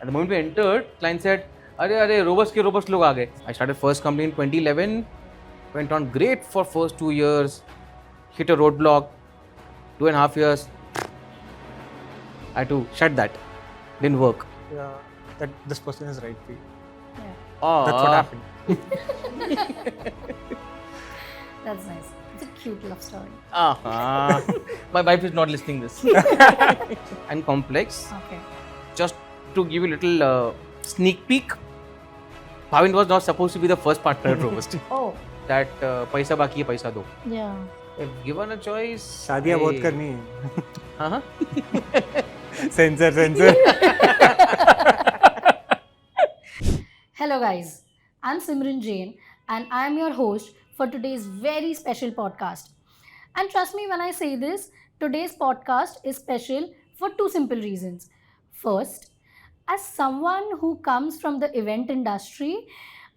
And the moment we entered, client said, "Arey, robust log aa gaye." I started first company in 2011. Went on great for first 2 years. Hit a roadblock. 2.5 years. I had to shut that. Didn't work. Yeah, that this person is right for you. Yeah. That's what happened. That's nice. It's a cute love story. My wife is not listening this. And complex. Okay. Just to give you a little sneak peek, Bhavin was not supposed to be the first partner at Robust. Oh. That paisa baki hai, paisa do. Yeah. If given a choice, शादियाँ बहुत करनी है. हाँ. Censor. Hello guys, I'm Simran Jain and I'm your host for today's very special podcast. And trust me when I say this, today's podcast is special for two simple reasons. First, as someone who comes from the event industry,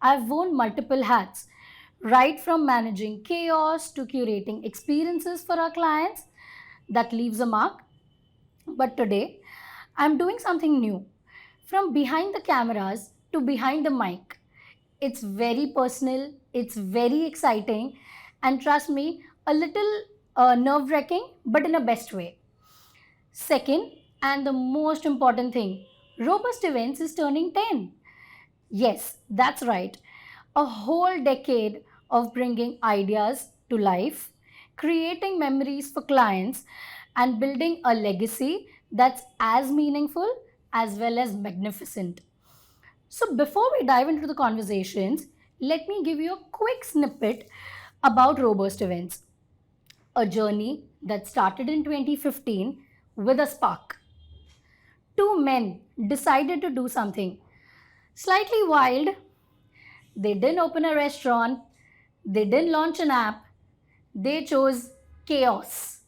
I've worn multiple hats, right from managing chaos to curating experiences for our clients that leaves a mark. But today, I'm doing something new. From behind the cameras to behind the mic. It's very personal, it's very exciting, and trust me, a little nerve wracking, but in a best way. Second, and the most important thing, Robust Events is turning 10. Yes, that's right. A whole decade of bringing ideas to life, creating memories for clients, and building a legacy that's as meaningful as well as magnificent. So, before we dive into the conversations, let me give you a quick snippet about Robust Events, a journey that started in 2015 with a spark. Two men decided to do something slightly wild. They didn't open a restaurant, they didn't launch an app, they chose chaos.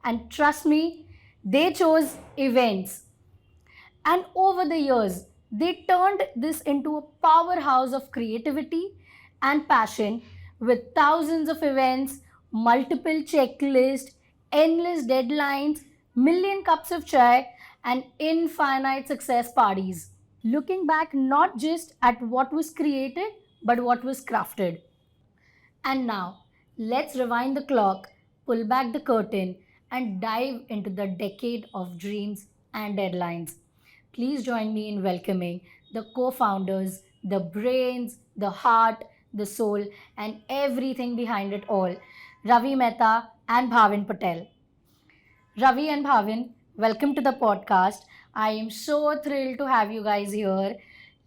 And trust me, they chose events. And over the years, they turned this into a powerhouse of creativity and passion with thousands of events, multiple checklists, endless deadlines, million cups of chai, and infinite success parties. Looking back not just at what was created, but what was crafted. And now, let's rewind the clock, pull back the curtain, and dive into the decade of dreams and deadlines. Please join me in welcoming the co founders, the brains, the heart, the soul, and everything behind it all, Ravi Mehta and Bhavin Patel. Ravi and Bhavin, welcome to the podcast. I am so thrilled to have you guys here.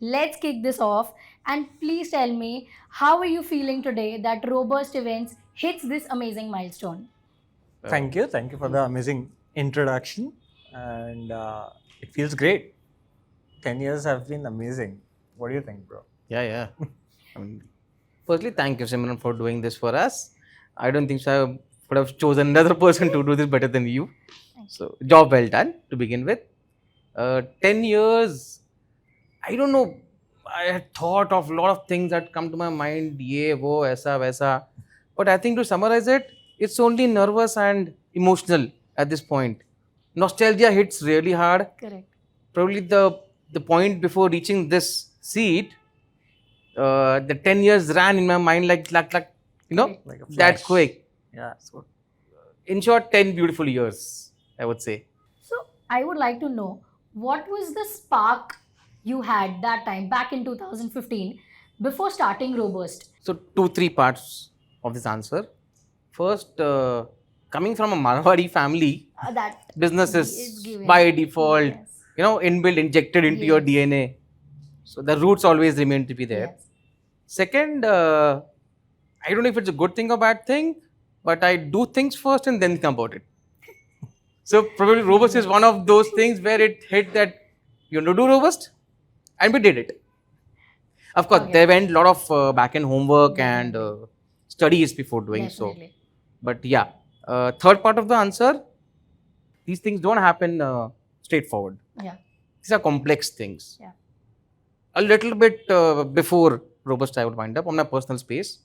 Let's kick this off and please tell me how are you feeling today that Robust Events hits this amazing milestone? Thank you for the amazing introduction, and it feels great. 10 years have been amazing. What do you think, bro? Yeah. I mean, firstly, thank you, Simran, for doing this for us. I don't think so. I would have chosen another person to do this better than you. So, job well done to begin with. 10 years, I don't know. I had thought of a lot of things that come to my mind. Ye, wo, aisa, vaisa. But I think to summarize it, it's only nervous and emotional at this point. Nostalgia hits really hard. Correct. Probably the point before reaching this seat, the 10 years ran in my mind like Like a that flash. quick. Yeah. So, in short, 10 beautiful years, I would say. So, I would like to know what was the spark you had that time back in 2015 before starting Robust? So, 2-3 parts of this answer. First, coming from a Marwari family, That business is is given. by default, Yes. Inbuilt, injected into your Yes. DNA. So, the roots always remain to be there. Yes. Second, I don't know if it's a good thing or bad thing, but I do things first and then think about it. So probably Robust is one of those things where it hit that you want to do Robust, and we did it. Of course, Okay. there went a lot of back-end homework and studies before doing Definitely. so. But yeah, third part of the answer, these things don't happen straightforward. Yeah. These are complex things. Yeah. A little bit before Robust, I would wind up on my personal space.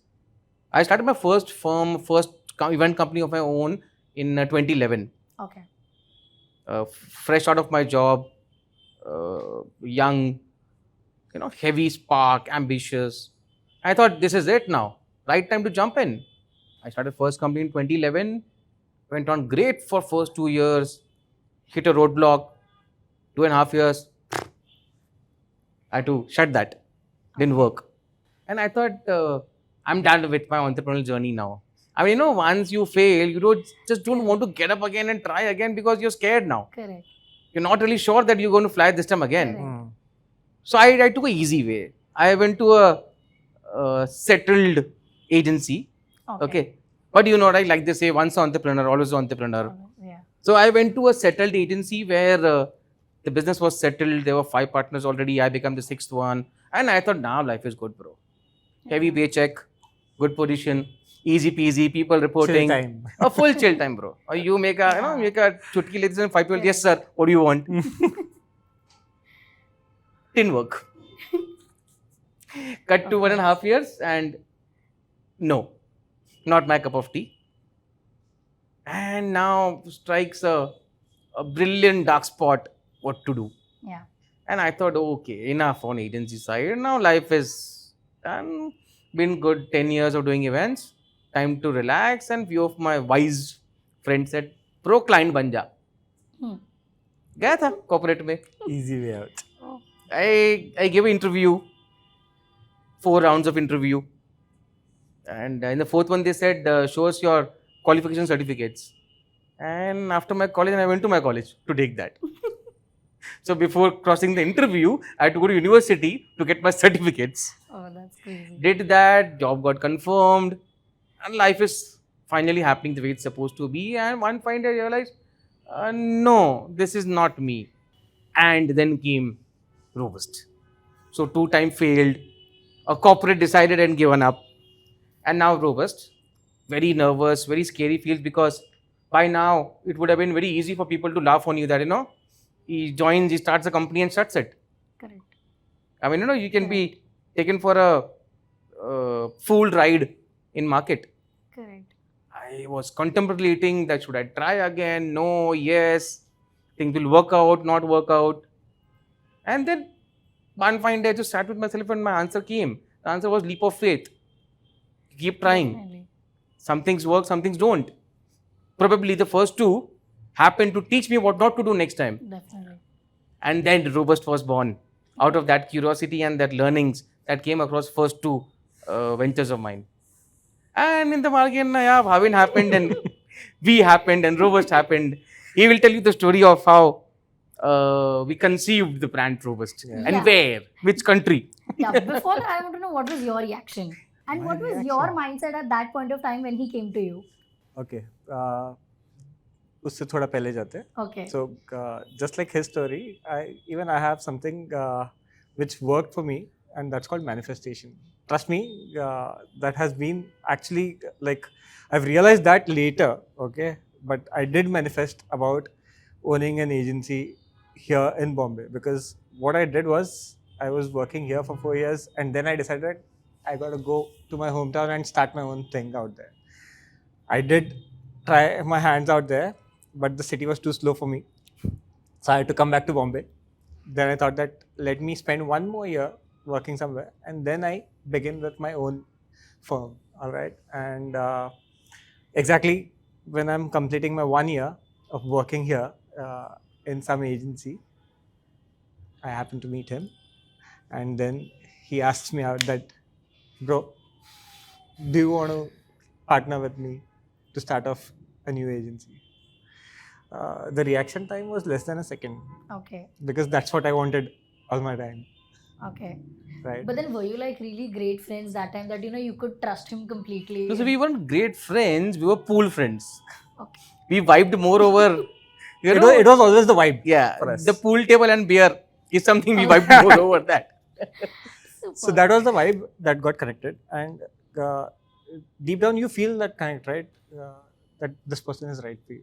I started my first firm, event company of my own in 2011. Okay. Fresh out of my job, young, heavy spark, ambitious. I thought this is it now, right time to jump in. I started first company in 2011, went on great for first 2 years, hit a roadblock, 2.5 years, I had to shut that, didn't work. And I thought, I'm done with my entrepreneurial journey now. I mean, once you fail, you don't want to get up again and try again because you're scared now. Correct. You're not really sure that you're going to fly this time again. Correct. Mm. So I took a easy way. I went to a settled agency. Okay. But right, like they say, once an entrepreneur, always an entrepreneur. Yeah. So I went to a settled agency where the business was settled. There were 5 partners already. I became the 6th one. And I thought, now life is good, bro. Heavy paycheck, good position, easy peasy, people reporting. Chill time. A full chill time, bro. Or you make a chutki like this and 5 people, yes sir, what do you want? Didn't work. Cut to 1.5 years and no, not my cup of tea. And now strikes a brilliant dark spot, what to do. Yeah. And I thought, okay, enough on agency side. Now life is done. Been good 10 years of doing events. Time to relax. And few of my wise friends said, pro client ban ja. गया था corporate में. Easy way out. I gave an interview, 4 rounds of interview. And in the 4th one, they said, show us your qualification certificates. And after my college, I went to my college to take that. So before crossing the interview, I had to go to university to get my certificates. Oh, that's crazy. Did that, job got confirmed, and life is finally happening the way it's supposed to be. And one fine day I realized, no, this is not me. And then came Robust. So 2 times failed, a corporate decided and given up. And now Robust, very nervous, very scary feels because by now it would have been very easy for people to laugh on you that, he joins, he starts a company and shuts it. Correct. I mean, you can be taken for a fool ride in market. Correct. I was contemplating that should I try again? No, yes. Things will work out, not work out. And then one fine day I just sat with myself and my answer came. The answer was leap of faith. Keep trying. Definitely. Some things work, some things don't. Probably the first 2 happened to teach me what not to do next time. Definitely. And then Robust was born out of that curiosity and that learnings that came across first 2 ventures of mine. And in the bargain, Bhavin happened and we happened and Robust happened. He will tell you the story of how we conceived the brand Robust and Yeah. where, which country. Yeah. Before that, I want to know what was your reaction and My what was reaction? your mindset at that point of time when he came to you? Okay. उससे थोड़ा पहले जाते हैं. Okay. So just like his story, I have something which worked for me, and that's called manifestation. Trust me, that has been actually like I've realized that later. Okay, but I did manifest about owning an agency here in Bombay because what I did was I was working here for 4 years, and then I decided I got to go to my hometown and start my own thing out there. I did try my hands out there, but the city was too slow for me. So I had to come back to Bombay. Then I thought that let me spend 1 more year working somewhere, and then I begin with my own firm. All right. And exactly when I'm completing my 1 year of working here in some agency, I happened to meet him. And then he asked me out that, bro, do you want to partner with me to start off a new agency? The reaction time was less than a second Okay. because that's what I wanted all my time, Okay. right? But then were you like really great friends that time that you could trust him completely? So we weren't great friends, we were pool friends. Okay. We vibed more over, It was always the vibe. yeah, for us. the pool table and beer is something we Oh. vibed more over that. Super. So that was the vibe that got connected, and deep down you feel that connect, right? That this person is right for you.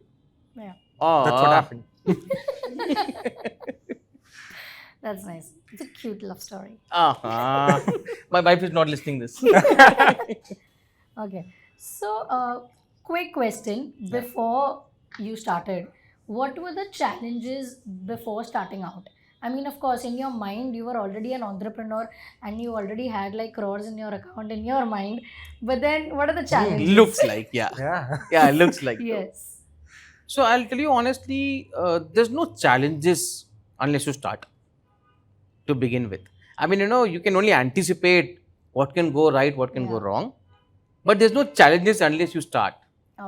Yeah. That's what happened. That's nice. It's a cute love story. My wife is not listening this. Okay. So, quick question before you started. What were the challenges before starting out? I mean, of course, in your mind, you were already an entrepreneur and you already had like crores in your account in your mind. But then, what are the challenges? Looks like, yeah. Yeah. Yeah, it looks like. Yes. So I'll tell you honestly, there's no challenges unless you start to begin with. I mean, you can only anticipate what can go right, what can go Yeah. wrong, but there's no challenges unless you start.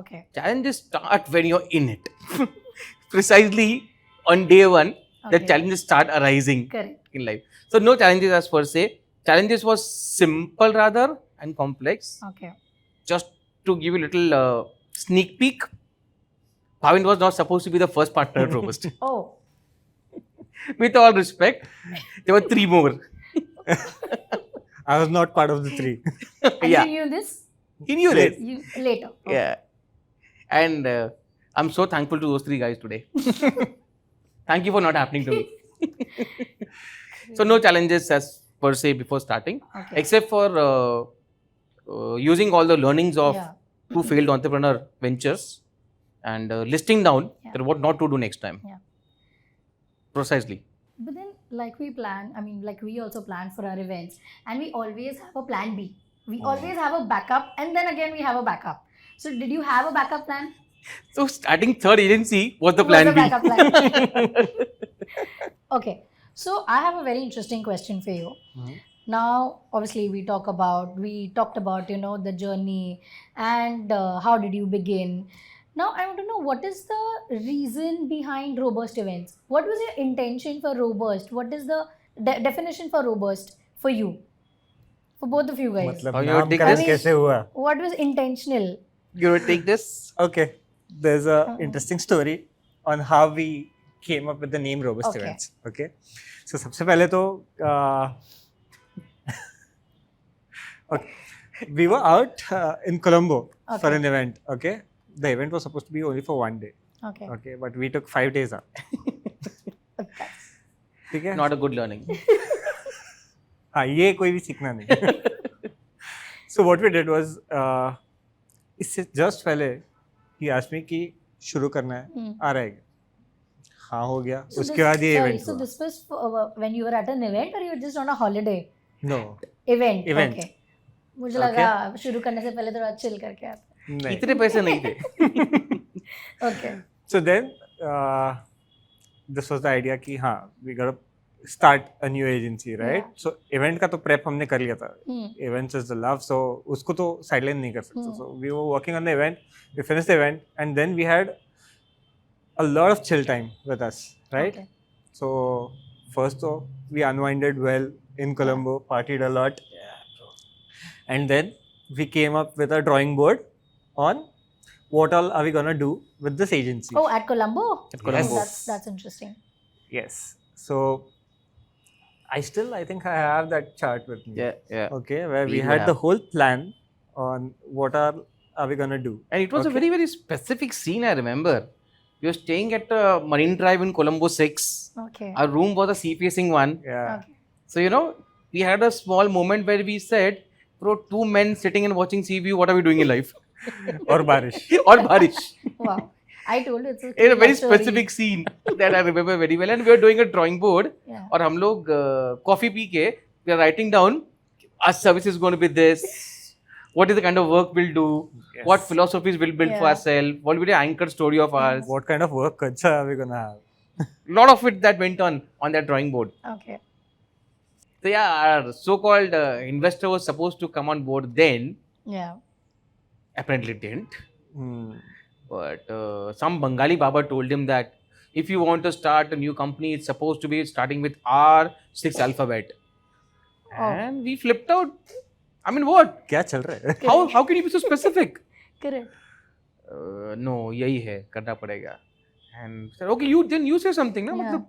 Okay. Challenges start when you're in it. Precisely on day one, the Okay. challenges start arising Correct. in life. So no challenges as per se. Challenges was simple rather and complex. Okay. Just to give you a little sneak peek, Bhavin was not supposed to be the first partner at Robust. Oh, With all respect, there were 3 more. I was not part of the 3. and Yeah, you knew this? he knew this. You later. Okay. Yeah. And I'm so thankful to those 3 guys today. Thank you for not happening to me. So no challenges as per se before starting, Okay. except for using all the learnings of Yeah. 2 failed entrepreneur ventures and listing down Yeah. that what not to do next time. Yeah. Precisely. But then, like we plan, I mean, like we also plan for our events, and we always have a plan B. We always have a backup, and then again we have a backup. So, did you have a backup plan? So starting third agency was the Was plan the B. backup plan. Okay. So, I have a very interesting question for you. Mhm. Now, obviously, we talked about the journey and how did you begin. Now, I want to know what is the reason behind robust events? What was your intention for robust? What is the definition for robust for you? For both of you guys. मतलब How you would take नामकरण this? कैसे हुआ? What was intentional? You will take this? Okay, there's a Uh-uh. interesting story on how we came up with the name Robust Okay. Events. Okay, so सबसे पहले तो okay, we were out in Colombo for Okay. an event. Okay, the event was supposed to be only for 1 day. Okay. Okay, but we took 5 days out. Okay. ठीक है? Not a good learning. हाँ, ये कोई भी सीखना नहीं. So what we did was इससे just पहले he asked me कि शुरू करना है, Hmm. आ रहा है. हाँ हो गया. So उसके this- बाद ये sorry, event so हुआ. this was when you were at an event or you were just on a holiday? No, Event. Event. Okay. मुझे लगा शुरू करने से पहले थोड़ा chill करके आते. नहीं. इतने पैसे नहीं थे. Okay. So then this was the idea कि हाँ we gotta start a new agency, right? Yeah. So event का तो prep हमने कर लिया था. Hmm. Events is the love, so उसको तो sideline नहीं कर सकते. Hmm. So we were working on the event. We finished the event, and then we had a lot of chill time with us, right? Okay. So first though we unwinded well in Colombo, partied a lot, and then we came up with a drawing board on what all are we gonna do with this agency. Oh, at Colombo? At Colombo. Oh, that's interesting. Yes. So I think I have that chart with me. Yeah. Okay, where we We do had the have. whole plan on what are we gonna do. And it was a Okay. very, very specific scene, I remember. We were staying at Marine Drive in Colombo 6. Okay. Our room was a sea-facing one. Yeah. Okay. So, we had a small moment where we said, bro, 2 men sitting and watching sea view, what are we doing in life? Or Barish. Or Barish. Wow. I told you it's a In a cute very story. specific scene that I remember very well. And we were doing a drawing board. Yeah. और हम लोग coffee P के we are writing down our service is going to be this, what is the kind of work we'll do, Yes. what philosophies we'll build for Yeah. ourselves, what will be the anchored story of ours. What kind of work culture are we gonna have? Lot of it that went on that drawing board. Okay. So yeah, our so-called investor was supposed to come on board then, Yeah. apparently didn't. Hmm. But some Bengali Baba told him that if you want to start a new company, it's supposed to be starting with R6 alphabet. Oh. And we flipped out. I mean, what? क्या चल रहा है? How can you be so specific? Correct. No, यही है, करना पड़ेगा. And said, okay, you say something, ना? Yeah. मतलब,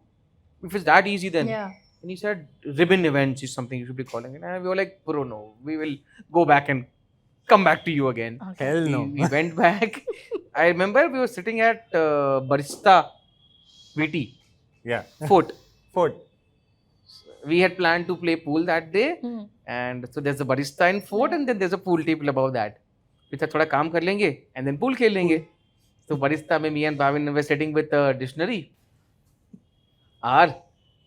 if it's that easy then. Yeah. And he said, ribbon events is something you should be calling it. And we were like, bro, no, we will go back and come back to you again. Okay. Hell no. We went back. I remember we were sitting at Barista VT Yeah. Fort. Fort. We had planned to play pool that day. Hmm. And so there's a barista in Fort and then there's a pool table above that. We thought थोड़ा काम कर लेंगे and then pool खेल लेंगे. So barista में me and Bhavin were sitting with a dictionary. R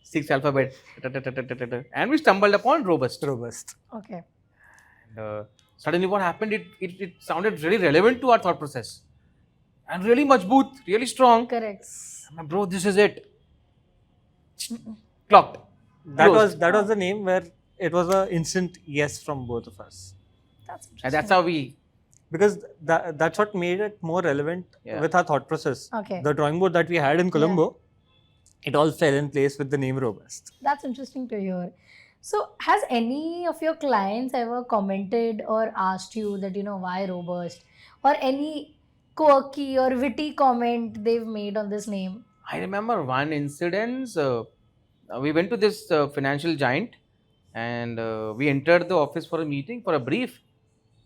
6 alphabet, and we stumbled upon robust. Robust. Okay. And, suddenly, what happened? It sounded really relevant to our thought process, and really majboot, really strong. Correct. I'm like, bro, this is it. Clocked. That was the name where it was an instant yes from both of us. That's interesting. And that's how we. Because that's what made it more relevant Yeah. with our thought process. Okay. The drawing board that we had in Colombo, it all fell in place with the name Robust. That's interesting to hear. So, has any of your clients ever commented or asked you that, why robust? Or any quirky or witty comment they've made on this name? I remember one incident. We went to this financial giant, and we entered the office for a meeting for a brief,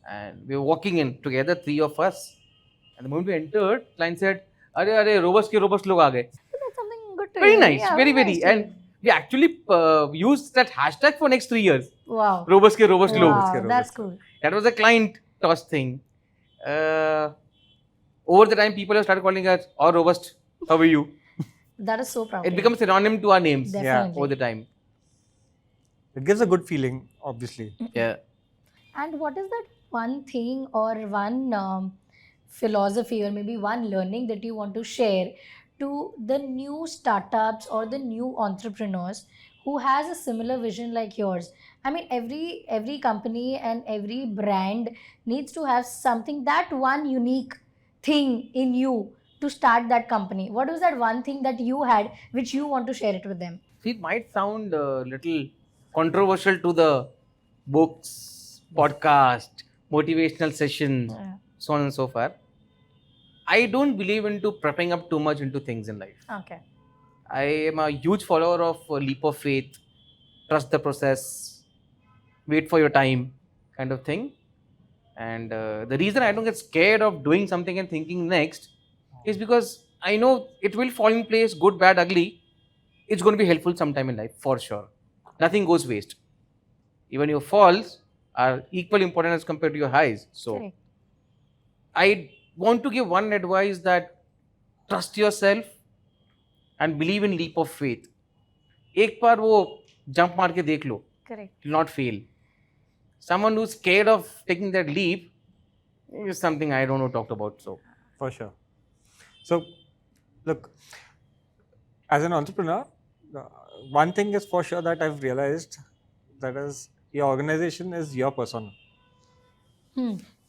and we were walking in together, three of us. And the moment we entered, client said, "Arey, robust ke robust log aa gaye." So that's something good to Very hear. nice, Yeah, very, nice very. to And hear. we actually used that hashtag for next 3 years. Wow. Robust ke robust log. Wow, Robust. that's cool. That was a client toss thing. Over the time, people have started calling us, "Oh, robust, how are you?" That is so proud. It becomes synonym to our names Definitely. over the time. It gives a good feeling, obviously. Yeah. And what is that one thing or one philosophy or maybe one learning that you want to share to the new startups or the new entrepreneurs who has a similar vision like yours? I mean, every company and every brand needs to have something, that one unique thing in you to start that company. What was that one thing that you had which you want to share it with them? See, it might sound a little controversial to the books, podcast, motivational sessions, Yeah. so on and so forth. I don't believe into prepping up too much into things in life. Okay. I am a huge follower of leap of faith, trust the process, wait for your time kind of thing. And the reason I don't get scared of doing something and thinking next is because I know it will fall in place, good, bad, ugly. It's going to be helpful sometime in life, for sure. Nothing goes waste. Even your falls are equally important as compared to your highs. So Correct. I want to give one advice that trust yourself and believe in leap of faith. एक बार वो jump मार के देख लो, Correct. will not fail. Someone who's scared of taking that leap is something I don't know talked about. So For sure. So, look, as an entrepreneur, one thing is for sure that I've realized, that is, your organization is your persona.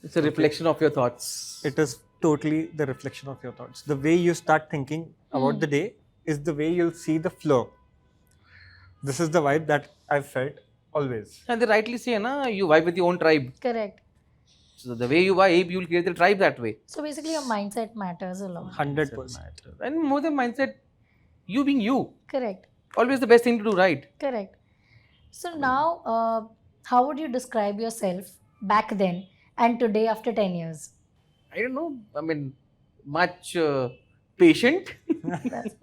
it's a reflection of your thoughts. It is totally the reflection of your thoughts. The way you start thinking about the day is the way you'll see the flow. This is the vibe that I've felt always. And they rightly say, na, you vibe with your own tribe. Correct. So the way you vibe, you'll create the tribe that way. So basically, your mindset matters a lot. 100%. And more than mindset, you being you. Correct. Always the best thing to do, right? Correct. So now, how would you describe yourself back then and today after 10 years? I don't know. I mean, much patient. That's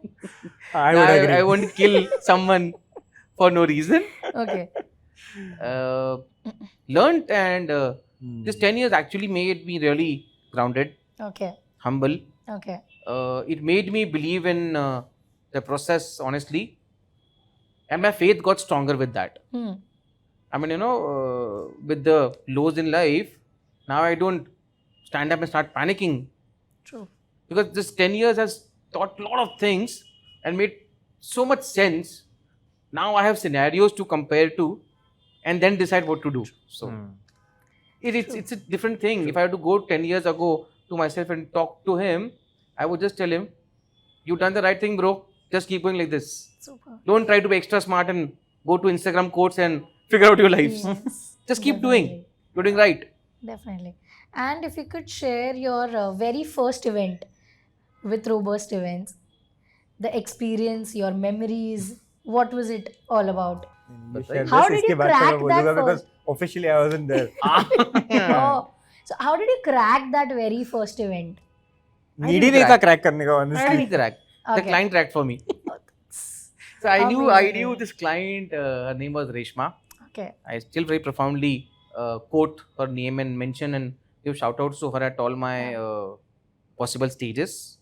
I would agree. I won't kill someone for no reason. okay. Learned, and this 10 years actually made me really grounded, Okay. humble. Okay. It made me believe in the process honestly, and my faith got stronger with that. I mean, with the lows in life, now I don't stand up and start panicking, True. because this 10 years has taught a lot of things and made so much sense. Now I have scenarios to compare to and then decide what to do. So it's a different thing. If I had to go 10 years ago to myself and talk to him, I would just tell him, "You done the right thing, bro. Just keep going like this. Super. Don't try to be extra smart and go to Instagram quotes and figure out your life. Yes. Just keep doing. Definitely. You're doing right." Definitely. And if you could share your very first event with Robust Events, the experience, your memories, what was it all about? You shared How this, did you इसके बाद से crack मैं बोलूंगा that because officially I wasn't there. Oh, so how did you crack that very first event? Need ही नहीं था crack करने का, I honestly. didn't crack. The Okay. client cracked for me. So I knew Amazing. this client. Her name was Reshma. Okay. I still very profoundly quote her name and mention and give shout outs to her at all my possible stages.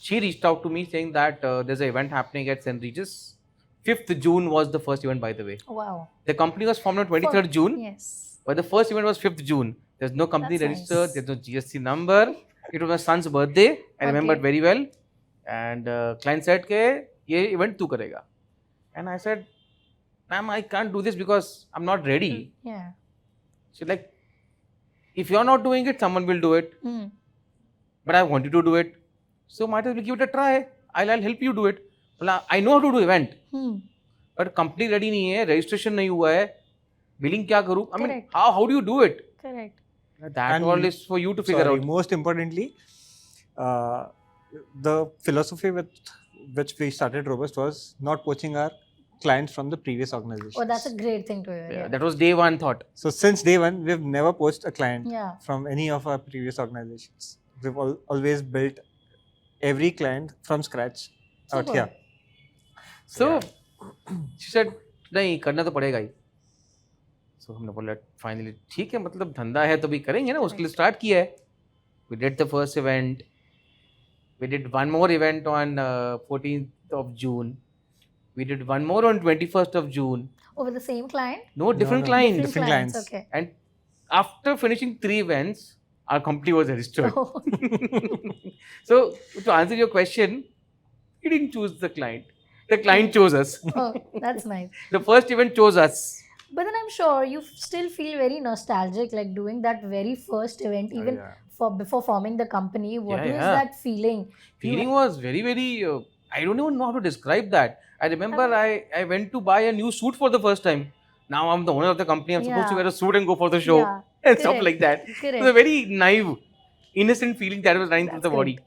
She reached out to me saying that there's an event happening at St. Regis. 5th June was the first event, by the way. Wow. The company was formed on 23rd June, Yes. but the first event was 5th June. There's no company That's registered, nice. there's no GST number. It was my son's birthday. I remembered Okay. very well. And client said, "Ke, ye event tu karega." And I said, "Ma'am, I can't do this because I'm not ready." Yeah. She's like, "If you're not doing it, someone will do it. Hmm. But I want you to do it. So might as well give it a try. I'll help you do it." Well, I know how to do event. Hmm. But company ready नहीं है, registration नहीं हुआ है, billing क्या करूँ? I mean, Correct. how do you do it? Correct. That And all is for you to figure sorry, out. most importantly, the philosophy with which we started Robust was not poaching our clients from the previous organization. Oh, that's a great thing to hear. Yeah, that was day one thought. So since day one, we've never poached a client Yeah. from any of our previous organizations. We've always built every client from scratch out Super. here. So she said, नहीं करना तो पड़ेगा ही. So हमने बोला finally ठीक है, मतलब धंधा है तो भी करेंगे ना, उसके लिए start किया है. We did the first event. We did one more event on 14th of June. We did one more on 21st of June. Over the same client? No, different no, clients. different clients. Okay. And after finishing 3 events, our company was registered. Oh. So to answer your question, we didn't choose the client. The client chose us. Oh, that's nice. The first event chose us. But then I'm sure you still feel very nostalgic, like doing that very first event, even yeah. for before forming the company. What Yeah, was yeah. that feeling? Feeling was very, very. I don't even know how to describe that. I remember I went to buy a new suit for the first time. Now I'm the owner of the company. I'm supposed to Yeah. wear a suit and go for the show Yeah, and stuff correct. like that. It Correct. was a very naive, innocent feeling that was running through That's the body. great.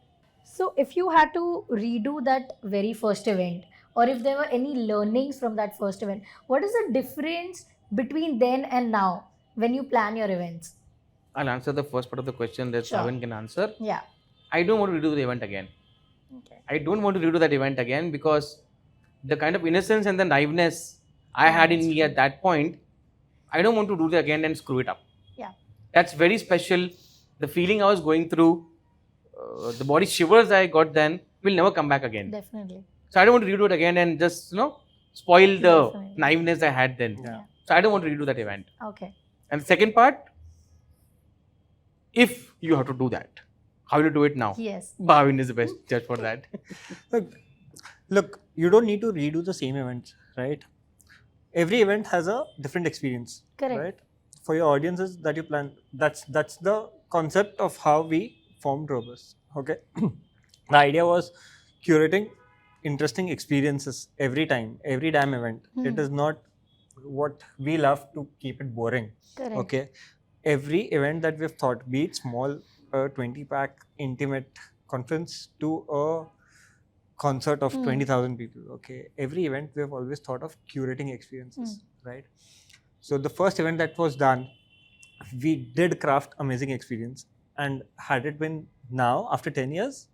So, if you had to redo that very first event, or if there were any learnings from that first event, what is the difference between then and now when you plan your events? I'll answer the first part of the question that Sure. Bhavin can answer. Yeah. I don't want to redo the event again. Okay. I don't want to redo that event again because the kind of innocence and the naiveness I had in that's me true. at that point, I don't want to do that again and screw it up. Yeah. That's very special. The feeling I was going through, the body shivers I got then will never come back again. Definitely. So I don't want to redo it again and just, spoil the Definitely. naiveness I had then. Yeah. So I don't want to redo that event. Okay. And the second part, if you have to do that, how will you do it now? Yes. Bhavin is the best judge for that. Look, you don't need to redo the same event, right? Every event has a different experience, Correct. right? For your audiences that you plan, that's the concept of how we formed Robust. Okay, the idea was curating interesting experiences every time, every damn event. It is not what we love to keep it boring. Correct. Okay, every event that we've thought, be it small, a 20-pack intimate conference to a concert of 20,000 people. Okay, every event we have always thought of curating experiences, right? So the first event that was done, we did craft amazing experience, and had it been now after 10 years,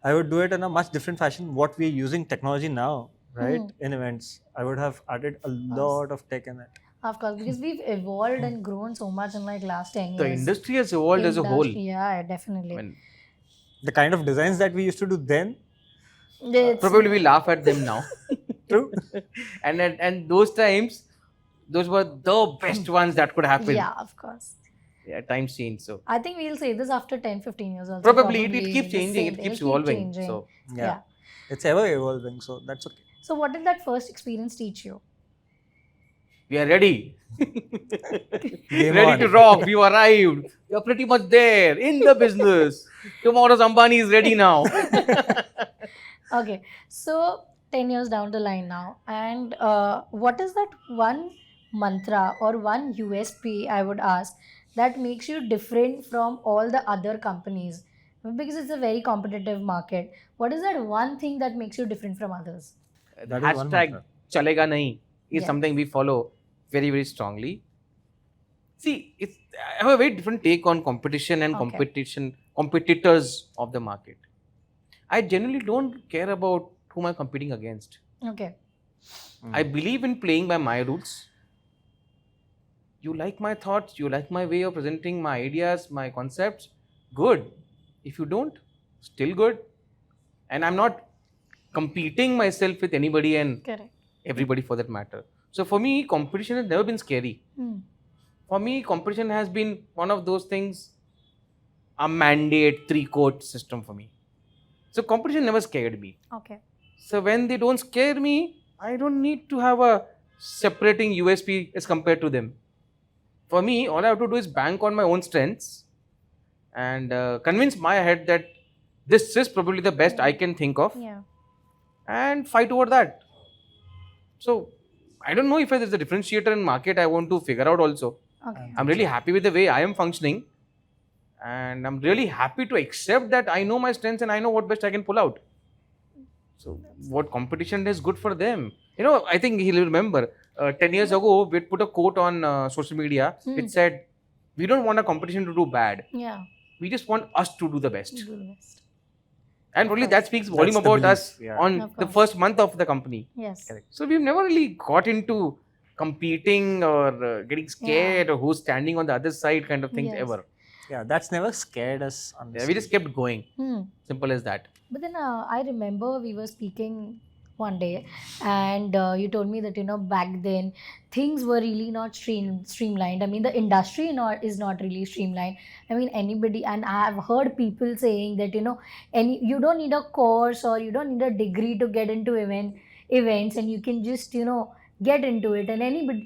I would do it in a much different fashion. What we're using technology now, right, in events, I would have added a lot of tech in it. Of course, because we've evolved and grown so much in like last 10 years. The industry has evolved as a whole. Yeah, definitely. I mean, The kind of designs that we used to do then, It's- probably we laugh at them now. true. and those times, those were the best ones that could happen. yeah, of course. Yeah, times change. So I think we'll say this after 10, 15 years also. probably it keeps the changing, same it thing. keeps It'll keep evolving. changing. So Yeah. It's ever evolving, so that's okay. So what did that first experience teach you? we are ready. Game Ready on. to rock. We arrived. We are pretty much there in the business. Tomorrow's Ambani is ready now. Okay, so 10 years down the line now, and what is that one mantra or one USP, I would ask, that makes you different from all the other companies? Because it's a very competitive market. What is that one thing that makes you different from others? The That is one hashtag mantra. chalega nahi is Yeah. something we follow very, very strongly. See, I have a very different take on competition and Okay. competitors of the market. I genuinely don't care about whom I'm competing against. Okay. I believe in playing by my roots. You like my thoughts, you like my way of presenting my ideas, my concepts, good. If you don't, still good. And I'm not competing myself with anybody and Correct. everybody for that matter. So for me, competition has never been scary. For me, competition has been one of those things, a mandate three-court system for me. So competition never scared me. Okay. So when they don't scare me, I don't need to have a separating USP as compared to them. For me, all I have to do is bank on my own strengths and convince my head that this is probably the best I can think of, Yeah. and fight over that. So I don't know if there's a differentiator in market I want to figure out also. Okay. I'm really happy with the way I am functioning, and I'm really happy to accept that I know my strengths and I know what best I can pull out. So what competition is good for them. I think he'll remember 10 years ago, we put a quote on social media. It said, we don't want a competition to do bad. Yeah. We just want us to do the best. Do the best. And probably that speaks volume That's the about belief, us yeah. on Of the course. first month of the company. Yes. Correct. So we've never really got into competing or getting scared or who's standing on the other side kind of things Yes. ever. Yeah, that's never scared us. Yeah, Honestly. we just kept going. Simple as that. But then I remember we were speaking one day, and you told me that back then things were really not streamlined. I mean, the industry is not really streamlined. I mean, anybody, and I have heard people saying that you don't need a course or you don't need a degree to get into events, and you can just get into it, and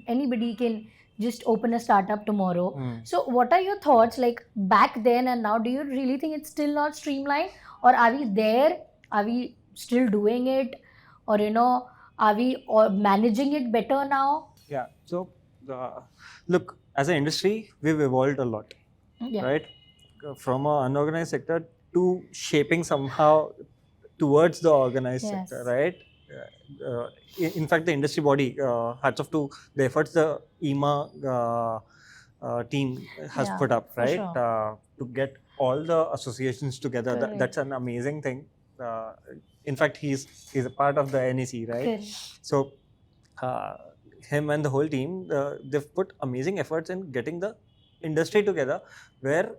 anybody can just open a startup tomorrow. So what are your thoughts, like back then and now? Do you really think it's still not streamlined, or are we there? Are we still doing it, or are we managing it better now? Yeah. So, look, as an industry, we've evolved a lot, Yeah. right? From an unorganized sector to shaping somehow towards the organized Yes. sector, right? In fact, the industry body, hats off to the efforts the EMA team has Yeah, put up, for right? sure. To get all the associations together. Correct. That's an amazing thing. In fact, he's a part of the NEC, right? Correct. So, him and the whole team, they've put amazing efforts in getting the industry together, where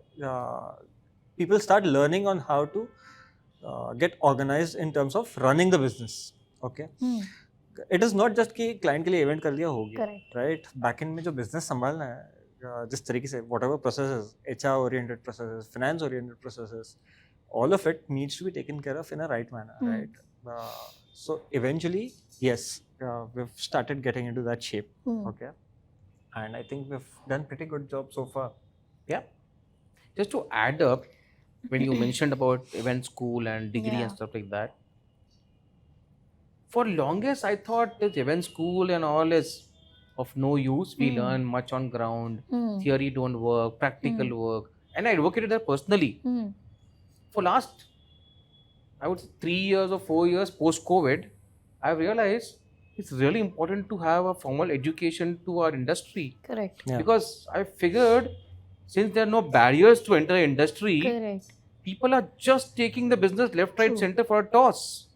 people start learning on how to get organized in terms of running the business. Okay, it is not just कि client के लिए event कर लिया हो गया, Correct. right? Back end में जो business संभालना है, जिस तरीके से whatever processes, HR oriented processes, finance oriented processes, all of it needs to be taken care of in a right manner, right? So eventually, yes, we've started getting into that shape. Okay, and I think we've done pretty good job so far. Yeah. Just to add up, when you mentioned about event school and degree Yeah. and stuff like that, for longest I thought this event school and all is of no use. We learn much on ground, theory don't work, practical work, and I advocated that personally. For last, I would say 3 years or 4 years post-COVID, I've realized it's really important to have a formal education to our industry. Correct. Yeah. Because I figured since there are no barriers to enter industry, Correct. people are just taking the business left, right, True. center for a toss.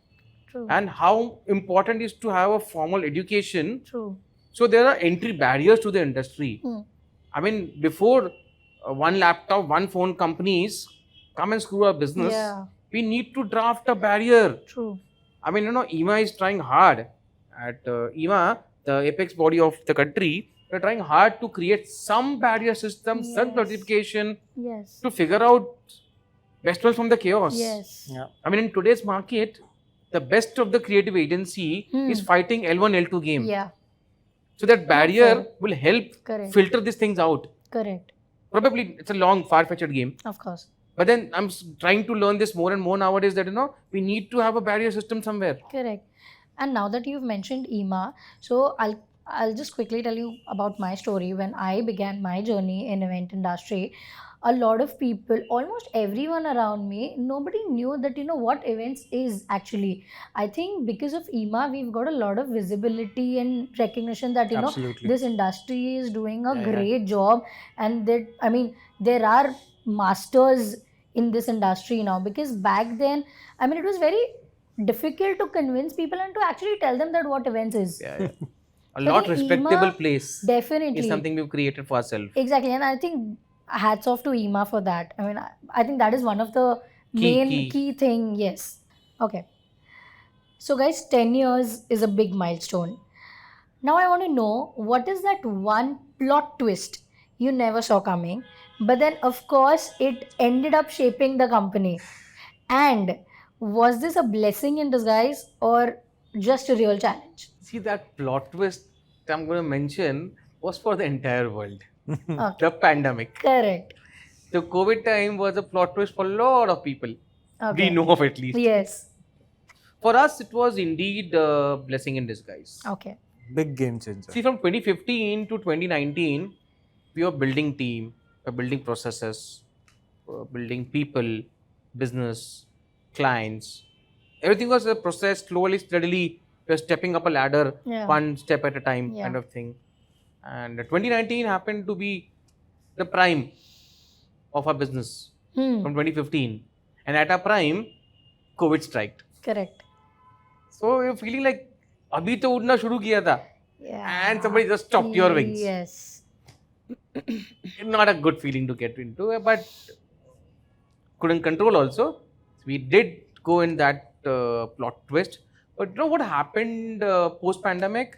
True. And how important is to have a formal education. True. So there are entry barriers to the industry. I mean, before one laptop, one phone companies come and screw our business, Yeah. we need to draft a barrier. True. I mean, EMA is trying hard. At EMA, the apex body of the country, they're trying hard to create some barrier system, some Yes. certification Yes. to figure out best ones from the chaos. Yes. Yeah. I mean, in today's market, the best of the creative agency is fighting L1, L2 game. Yeah. So that barrier fair. will help Correct. filter these things out. Correct. Probably it's a long, far-fetched game. Of course. But then I'm trying to learn this more and more nowadays that, we need to have a barrier system somewhere. Correct. And now that you've mentioned EMA, so I'll just quickly tell you about my story. When I began my journey in event industry, a lot of people, almost everyone around me, nobody knew that what events is actually. I think because of EMA, we've got a lot of visibility and recognition that Absolutely. this industry is doing a Yeah, great job, and that there are masters in this industry now. Because back then, it was very difficult to convince people and to actually tell them that what events is. Yeah. A So lot I think respectable EMA place Definitely. is something we've created for ourselves. Exactly, and I think hats off to EMA for that. I think that is one of the main key thing. Yes. Okay. So guys, 10 years is a big milestone. Now I want to know, what is that one plot twist you never saw coming, but then of course it ended up shaping the company? And was this a blessing in disguise or just a real challenge? See, that plot twist I'm going to mention was for the entire world. Okay. The pandemic. Correct. The COVID time was a plot twist for a lot of people. Okay. We know of at least. Yes. For us, it was indeed a blessing in disguise. Okay. Big game changer. See, from 2015 to 2019, we were building team, we were building processes, we were building people, business, clients. Everything was a process, slowly, steadily. We were stepping up a ladder, Yeah. one step at a time, Yeah. kind of thing. And 2019 happened to be the prime of our business Hmm. from 2015. And at our prime, COVID struck. Correct. So you're feeling like, अभी तो उड़ना शुरू किया था, Yeah. and somebody just stopped your wings. Yes. Not a good feeling to get into, but couldn't control also. We did go in that plot twist. But you know what happened post-pandemic?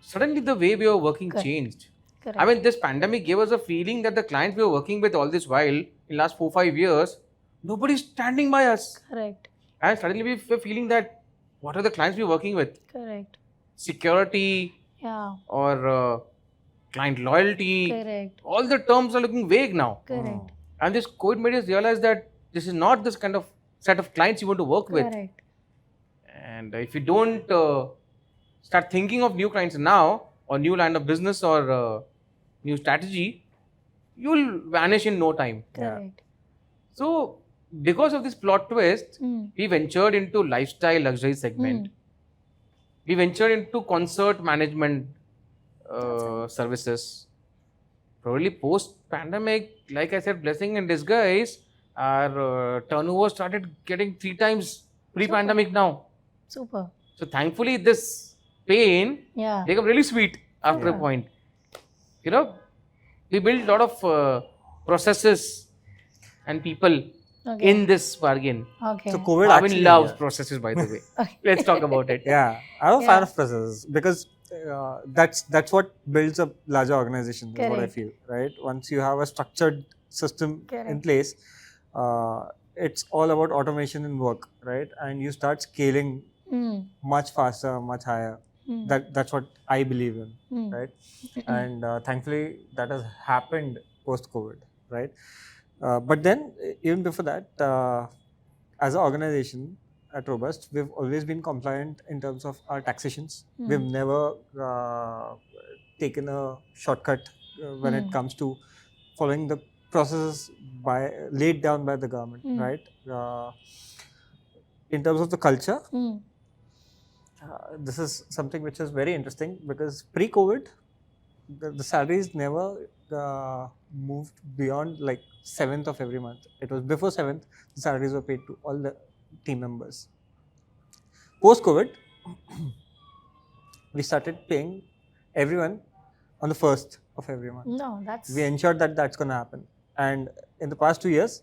Suddenly the way we were working Correct. changed. Correct. I mean, this pandemic gave us a feeling that the clients we were working with all this while, in last 4-5 years, nobody's standing by us. Correct. And suddenly we were feeling that, what are the clients we're working with? Correct. Security Yeah. or client loyalty. Correct. All the terms are looking vague now. Correct. And this COVID made us realize that this is not this kind of set of clients you want to work with. Correct. And if you don't start thinking of new clients now, or new line of business, or new strategy, you'll vanish in no time. Correct. So, because of this plot twist, Hmm. we ventured into lifestyle luxury segment. We ventured into concert management services. Probably post-pandemic, like I said, blessing in disguise, our turnover started getting 3 times pre-pandemic now. Super. So thankfully, this pain Yeah. became really sweet after a Yeah. point. You know, we built a lot of processes and people Okay. in this bargain. Okay. So COVID Bhavin actually, loves processes, by the way. Okay. Let's Let's talk about it. Yeah, I'm a Yeah. fan of processes because that's what builds a larger organization. Is what I Correct. feel, right? Once you have a structured system in Correct. place, it's all about automation and work, right? And you start scaling Hmm. much faster, much higher. Hmm. That's what I believe in, Hmm. right? And thankfully, that has happened post-COVID, right? But then, even before that, as an organization at Robust, we've always been compliant in terms of our taxations. Hmm. We've never taken a shortcut when it Hmm. comes to following the processes laid down by the government, Hmm. right? In terms of the culture, Hmm. this is something which is very interesting because pre-COVID, the salaries never moved beyond like 7th of every month. It was before 7th, the salaries were paid to all the team members. Post-COVID, we started paying everyone on the 1st of every month. No, that's We ensured that that's going to happen. And in the past 2 years,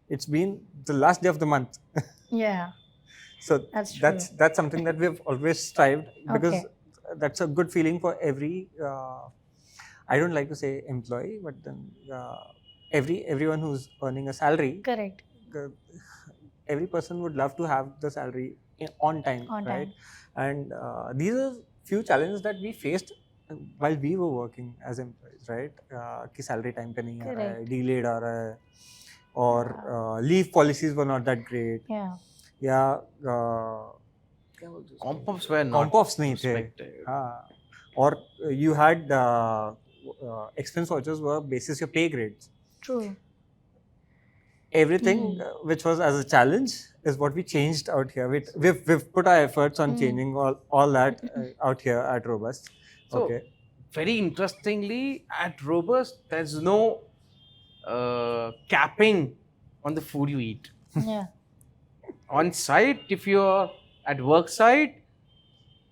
it's been the last day of the month. yeah. So That's that's something that we've always strived because Okay. that's a good feeling for every. I don't like to say employee, but then everyone who's earning a salary, Correct. every person would love to have the salary on time, On right? time. And these are few challenges that we faced while we were working as employees, right? कि salary time पे नहीं आ रहा है, Correct. delayed आ रहा है, or leave policies were not that great. Yeah. या Comp-offs were not comp-offs नहीं थे, respected. हाँ, और you had expense vouchers were basis your pay grades. True. Everything which was as a challenge is what we changed out here. We've put our efforts on changing all that out here at Robust. So, Okay. very interestingly, at Robust, there's no capping on the food you eat. Yeah. On site, if you're at work site,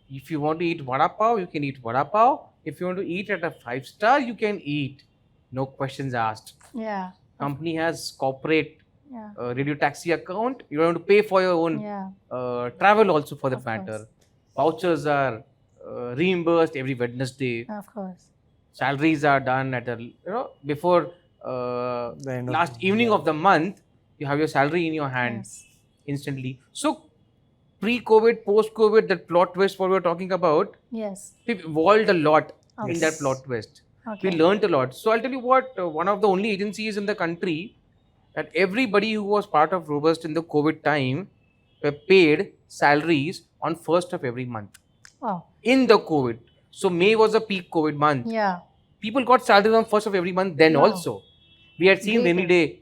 if you want to eat vada pav, you can eat vada pav. If you want to eat at a 5-star, you can eat. No questions asked. Yeah. Company has corporate Yeah. radio taxi account. You don't have to pay for your own Yeah. travel also for that Of matter. course. Vouchers are reimbursed every Wednesday. Of course. Salaries are done at before The end of last the- evening yeah. of the month. You have your salary in your hand Yes. instantly. So pre-COVID, post-COVID, that plot twist what we were talking about, Yes. we've evolved a lot in Okay. that plot twist. Okay. We learned a lot. So I'll tell you what, one of the only agencies in the country that everybody who was part of Robust in the COVID time were paid salaries on 1st of every month Wow. in the COVID. So May was a peak COVID month. Yeah. People got salaries on 1st of every month then Wow. also. We had seen Great. rainy day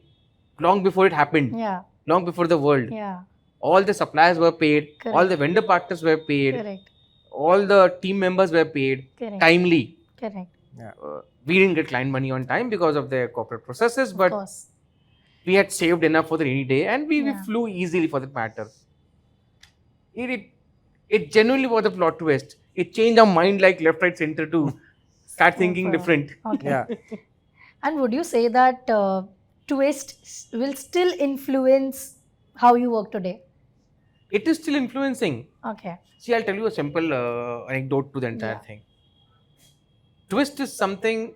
long before it happened, Yeah. long before the world. Yeah. All the suppliers were paid, all Correct. the vendor partners were paid, Correct. all the team members were paid Correct. timely. Correct. We didn't get client money on time because of their corporate processes, Of but course. we had saved enough for the rainy day and we Yeah. flew easily for that matter. It genuinely was a plot twist. It changed our mind like left, right, center to start thinking Super. different. Okay. Yeah. And would you say that twist will still influence how you work today? It is still influencing. Okay. See, I'll tell you a simple anecdote to the entire Yeah. thing. Twist is something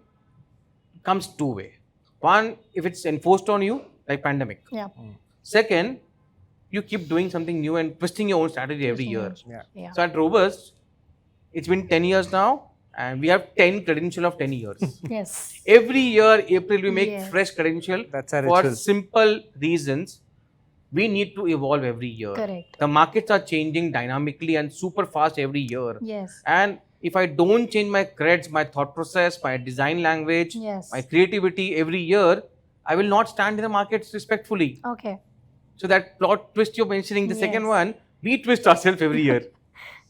comes two way. One, if it's enforced on you, like pandemic. Yeah. Second, you keep doing something new and twisting your own strategy every year. Yeah. Yeah. So at Robust, it's been 10 years now, and we have 10 credential of 10 years. Yes. Every year, April, we make Yes. fresh credential That's a for ritual. simple reasons. We need to evolve every year. Correct. The markets are changing dynamically and super fast every year. Yes. And if I don't change my creds, my thought process, my design language, Yes. my creativity every year, I will not stand in the markets respectfully. Okay. So that plot twist you're mentioning, the second Yes. one, we twist ourselves every year.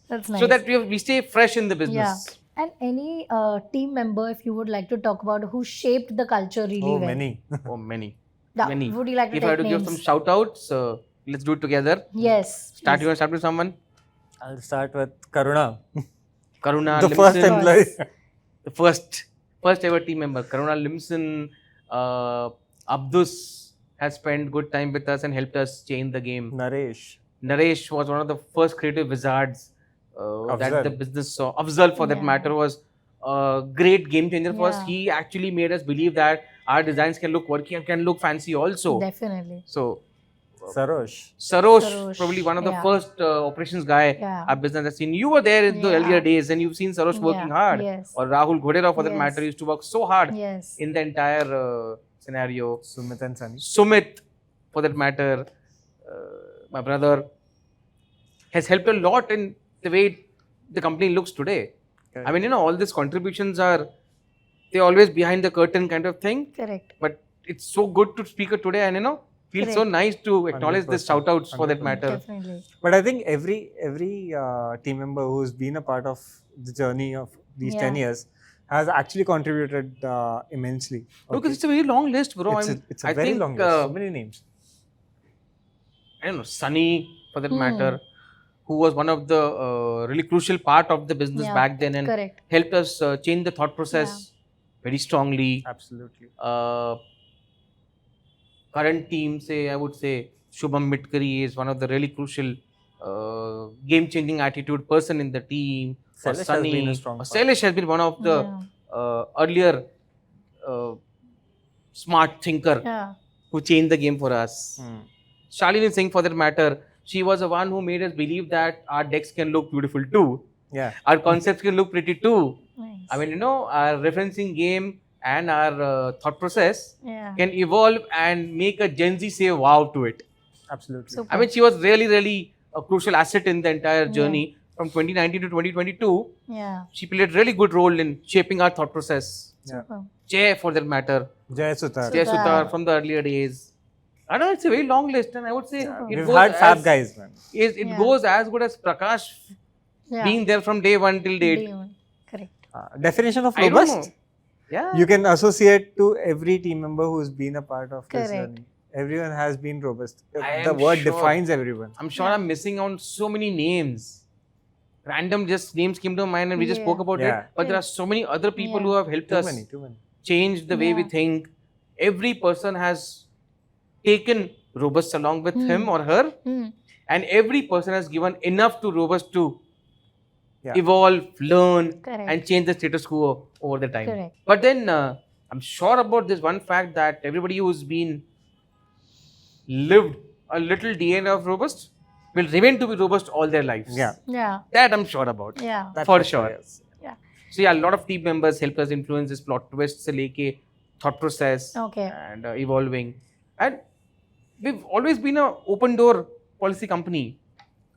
That's nice. So that we stay fresh in the business. Yeah. And any team member, if you would like to talk about, who shaped the culture really Oh, well? many. Oh, many. Yeah. Many. Would you like to If I take had to give names? some shout outs, let's do it together. Yes. Start, please. you want to start with someone? I'll start with Karuna, Karuna the first Limson, employee. the first ever team member. Karuna Limson, Abdus has spent good time with us and helped us change the game. Naresh. Naresh was one of the first creative wizards that Afzal. the business saw. Afzal, for that Yeah. matter, was a great game changer for us. Yeah. He actually made us believe that our designs can look quirky and can look fancy also. Definitely. So, Sarosh. Sarosh, probably one of the yeah. first operations guy Yeah. our business has seen. You were there in the Yeah. earlier days and you've seen Sarosh working Yeah. hard. Yes. Or Rahul Ghodera, for that Yes. matter, used to work so hard Yes. in the entire scenario. Sumit and Sunny. Sumit, for that matter, my brother, has helped a lot in the way the company looks today. Correct. I mean, all these contributions are, they're always behind the curtain kind of thing. Correct. But it's so good to speak it today and, feels so Correct. nice to acknowledge this 100%. shout outs for that 100%. matter. Definitely. But I think every team member who's been a part of the journey of these 10 Yeah. years has actually contributed immensely. Because it's a very long list, bro. It's a I very think, long list. So many names. I don't know, Sunny, for that Hmm. matter, who was one of the really crucial part of the business Yeah. back then and Correct. helped us change the thought process very strongly. Absolutely. Current team, I would say Shubham Mitkari is one of the really crucial game-changing attitude person in the team. Or Sailesh has Sunny, been a strong or part. Sailesh has been one of the earlier smart thinker Yeah. who changed the game for us. Shalini Singh, for that matter, she was the one who made us believe that our decks can look beautiful too. Yeah. Our concepts can look pretty too. Nice. I mean, our referencing game and our thought process yeah. can evolve and make a Gen Z say wow to it. Absolutely. Super. I mean, she was really, really a crucial asset in the entire journey. From 2019 to 2022, Yeah. she played a really good role in shaping our thought process. Yeah. Super. Jay, for that matter, Jay Sutar. Jay Sutar. Sutar from the earlier days. I know it's a very long list, and I would say it We've goes had fab as- guys, man. It Yeah. goes as good as Prakash Yeah. being there from day one till date. Day one. Correct. Definition of I don't robust. know. Yeah. You can associate to every team member who's been a part of this Correct. journey. Everyone has been robust. I The am word sure. defines everyone. I'm sure I'm missing on so many names. Random just names came to mind and we just Yeah. spoke about Yeah. it. But there are so many other people Yeah. who have helped Too us many, too many. change the way we Yeah. think. Every person has taken Robust along with him or her, Hmm. and every person has given enough to Robust to Yeah. evolve, learn, Correct. and change the status quo over the time. Correct. But then I'm sure about this one fact that everybody who's been lived a little DNA of robust will remain to be robust all their lives. Yeah. Yeah. That I'm sure about. Yeah. That's For sure. Yes. Yeah. So yeah, a lot of team members help us influence this plot twist se leke thought process Okay. and evolving. And we've always been a open door policy company.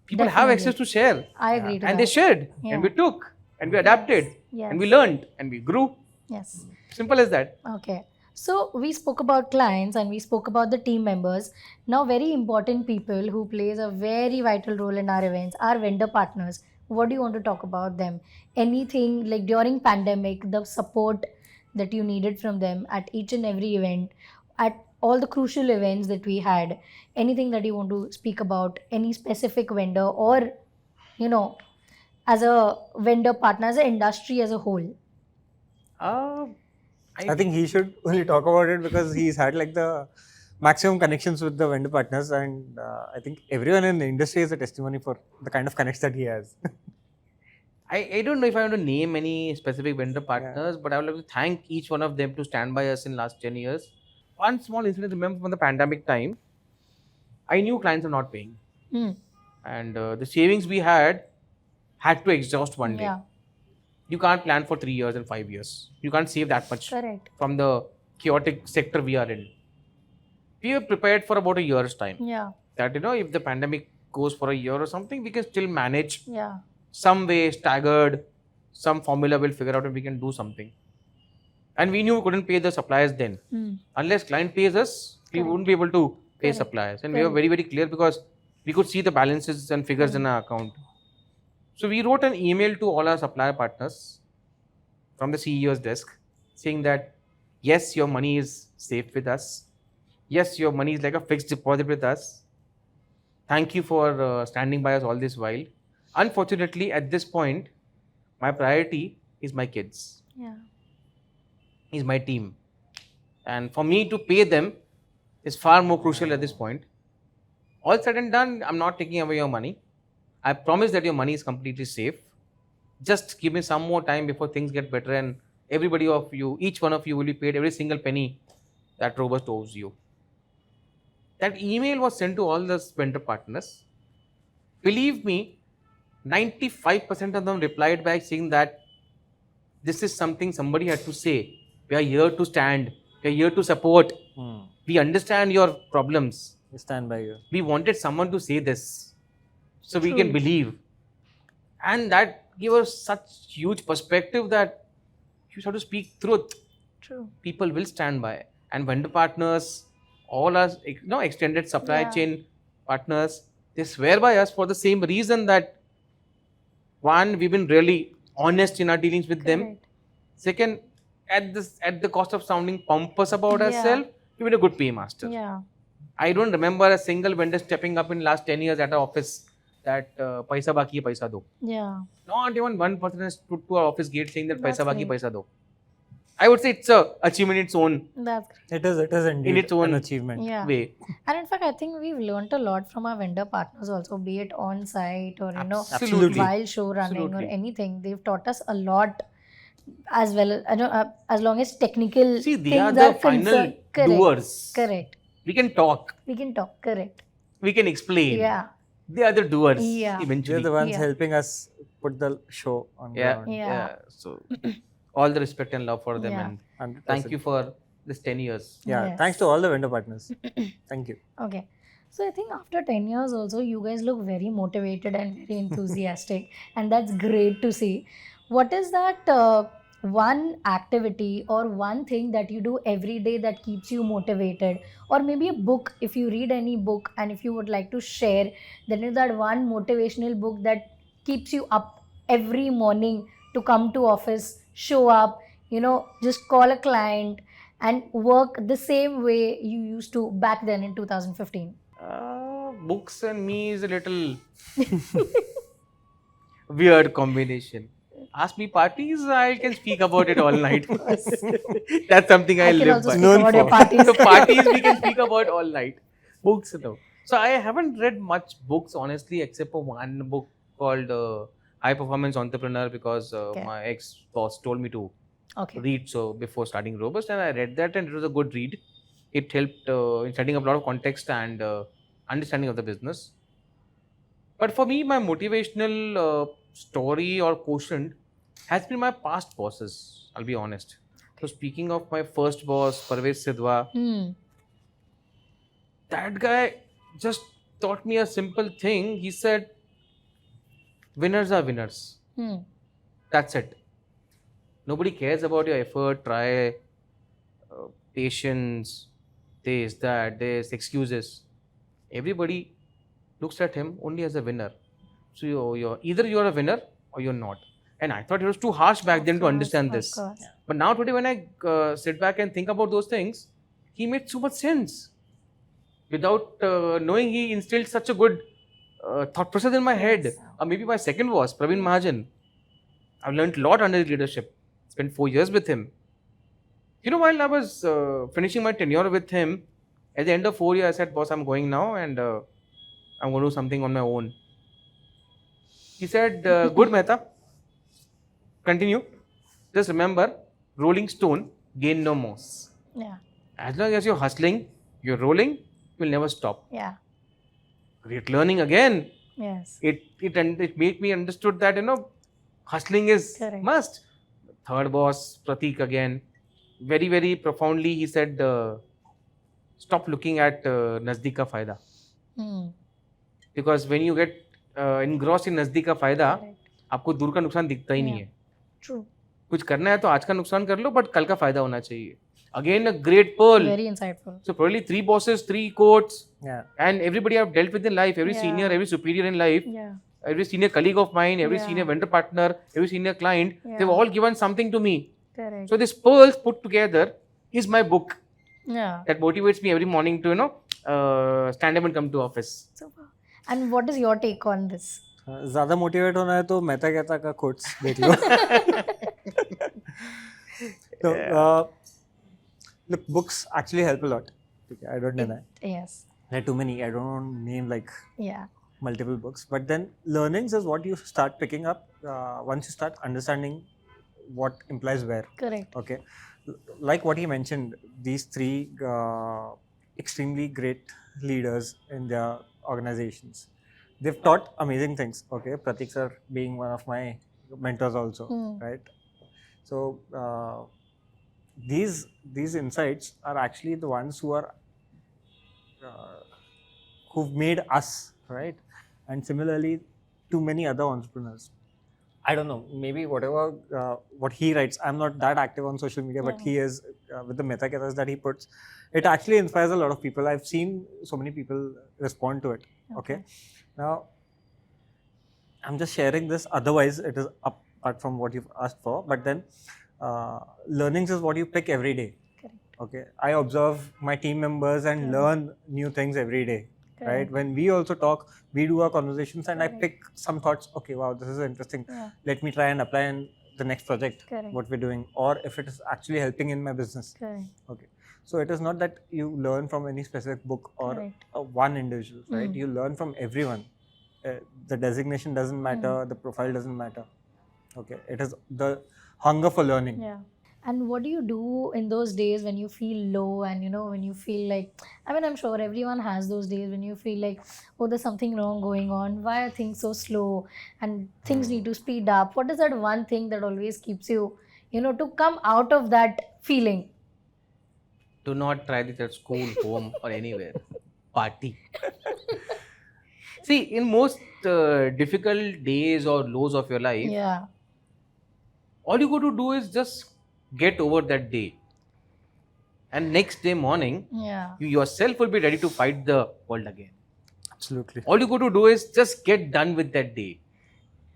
People have Definitely. access to share, I agree to and that. they shared, Yeah. and we took, and we adapted, Yes. and we learned, and we grew. Yes. Simple as that. Okay. So we spoke about clients and we spoke about the team members. Now, very important people who plays a very vital role in our events are vendor partners. What do you want to talk about them? Anything like during pandemic, the support that you needed from them at each and every event, at all the crucial events that we had. Anything that you want to speak about? Any specific vendor or you know, as a vendor partner, as an industry as a whole? I think he should only talk about it because he's had like the maximum connections with the vendor partners, and I think everyone in the industry is a testimony for the kind of connects that he has. I don't know if I want to name any specific vendor partners, but I would like to thank each one of them to stand by us in last 10 years. One small incident, remember from the pandemic time, I knew clients are not paying. Hmm. And the savings we had to exhaust one day. Yeah. You can't plan for 3 years and 5 years. You can't save that much Correct. from the chaotic sector we are in. We were prepared for about a year's time. Yeah. That, if the pandemic goes for a year or something, we can still manage Yeah. some way, staggered, some formula we'll figure out and we can do something. And we knew we couldn't pay the suppliers then. Hmm. Unless client pays us, we Correct. wouldn't be able to pay Correct. suppliers. And we were Correct. very, very clear because we could see the balances and figures in our account. So we wrote an email to all our supplier partners from the CEO's desk saying that, yes, your money is safe with us. Yes, your money is like a fixed deposit with us. Thank you for standing by us all this while. Unfortunately, at this point, my priority is my kids, Yeah. is my team. And for me to pay them is far more crucial at this point. All said and done, I'm not taking away your money. I promise that your money is completely safe. Just give me some more time before things get better and everybody of you, each one of you will be paid every single penny that Robust owes you. That email was sent to all the vendor partners. Believe me, 95% of them replied back saying that this is something somebody had to say. We are here to stand. We are here to support. We understand your problems. We stand by you. We wanted someone to say this so we True. can believe. And that gave us such huge perspective that you have to speak truth. True. People will stand by. And vendor partners, all our extended supply Yeah. chain partners, they swear by us for the same reason that one, we've been really honest in our dealings with them. Correct. Second, at the cost of sounding pompous about Yeah. ourselves, we've been a good paymaster. Yeah. I don't remember a single vendor stepping up in last 10 years at our office that paisa baki hai, paisa do. Yeah. Not even one person has stood to our office gate saying that That's paisa baki, great. paisa do. I would say it's a achievement in its own That's great. It is indeed its own an achievement. Yeah. way. And in fact, I think we've learned a lot from our vendor partners also, be it on site or Absolutely. while show running Absolutely. or anything. They've taught us a lot as well. As long as technical See, they things are the final concerned. Correct. doers. Correct. We can talk, We can talk. Correct. we can explain. Yeah. They are the doers Yeah. eventually. They're the ones Yeah. helping us put the show on Yeah, ground. Yeah. So all the respect and love for them, Yeah. and 100%. thank you for this 10 years. Yeah, Yes. thanks to all the vendor partners. Thank you. Okay. So I think after 10 years also, you guys look very motivated and very enthusiastic. And that's great to see. What is that one activity or one thing that you do every day that keeps you motivated? Or maybe a book, if you read any book and if you would like to share, then is that one motivational book that keeps you up every morning to come to office, show up, just call a client and work the same way you used to back then in 2015. Books and me is a little weird combination. Ask me parties, I can speak about it all night. That's something I I can live also by. speak Known about your for. parties. So parties we can speak about all night. Books no. So I haven't read much books honestly, except for one book called high performance entrepreneur because Okay. my ex boss told me to Okay. read so before starting Robust, and I read that, and it was a good read. It helped in setting up a lot of context and understanding of the business. But for me, my motivational story or quotient has been my past bosses. I'll be honest. So speaking of my first boss, Parvez Sidhwa, Hmm. that guy just taught me a simple thing. He said, "Winners are winners. Hmm. That's it. Nobody cares about your effort, try, patience, this, excuses. Everybody looks at him only as a winner. So you're either you're a winner or you're not." And I thought it was too harsh back then to understand Of this. course. But now today, when I sit back and think about those things, he made so much sense. Without knowing, he instilled such a good thought process in my head. Yes. Or maybe my second boss, Praveen Mahajan. I've learned a lot under his leadership. Spent 4 years with him. You know, while I was finishing my tenure with him, at the end of 4 years, I said, "Boss, I'm going now, and I'm going to do something on my own." He said, "Good, Mehta. Continue. Just remember, rolling stone, gain no moss. Yeah. As long as you're hustling, you're rolling, you'll never stop." Yeah. Great learning again. Yes. It made me understood that, hustling is Correct. must. Third boss, Pratik again, very very profoundly he said, stop looking at Nazdik ka fayda, Hmm. because when you get engrossed in Nazdik ka fayda, Correct. आपको दूर का नुकसान दिखता ही नहीं Yeah. है. True. कुछ करना है तो आज का नुकसान कर लो, बट कल का फायदा होना चाहिए. Again, a great pearl. Very insightful. So probably 3 bosses, 3 quotes, Yeah. and everybody I've dealt with in life, every Yeah. senior, every superior in life, Yeah. every senior colleague of mine, every Yeah. senior vendor partner, every senior client, Yeah. they've all given something to me. Correct. So this pearls put together is my book Yeah. that motivates me every morning to stand up and come to office. Super. And what is your take on this? ज़्यादा motivate होना है तो मेहता कहता का quotes देख लो. So, look, books actually help a lot. Okay, I don't deny. Yes. There are too many. I don't want to name like Yeah. multiple books. But then learnings is what you start picking up once you start understanding what implies where. Correct. Okay. Like what he mentioned, these 3 extremely great leaders in their organizations. They've taught amazing things. Okay. Pratik sir being one of my mentors also, right? So these insights are actually the ones who've made us, right? And similarly to many other entrepreneurs. I don't know, maybe what he writes, I'm not that active on social media, but he is with the meta kathas that he puts. It actually inspires a lot of people. I've seen so many people respond to it. Okay. Now, I'm just sharing this. Otherwise, it is apart from what you've asked for. But then, learnings is what you pick every day. Correct. Okay. I observe my team members and learn new things every day. Right. Correct. When we also talk, we do our conversations, and Correct. I pick some thoughts. Okay, wow, this is interesting. Yeah. Let me try and apply in the next project. Correct. What we're doing, or if it is actually helping in my business. Correct. Okay. So it is not that you learn from any specific book or Correct. one individual, right? You learn from everyone. The designation doesn't matter, the profile doesn't matter. Okay, it is the hunger for learning. Yeah. And what do you do in those days when you feel low and when you feel like, I mean, I'm sure everyone has those days when you feel like, oh, there's something wrong going on. Why are things so slow and things need to speed up? What is that one thing that always keeps you, to come out of that feeling? Do not try this at school, home, or anywhere. Party. See, in most difficult days or lows of your life, Yeah. all you got to do is just get over that day. And next day morning, Yeah. you yourself will be ready to fight the world again. Absolutely. All you got to do is just get done with that day.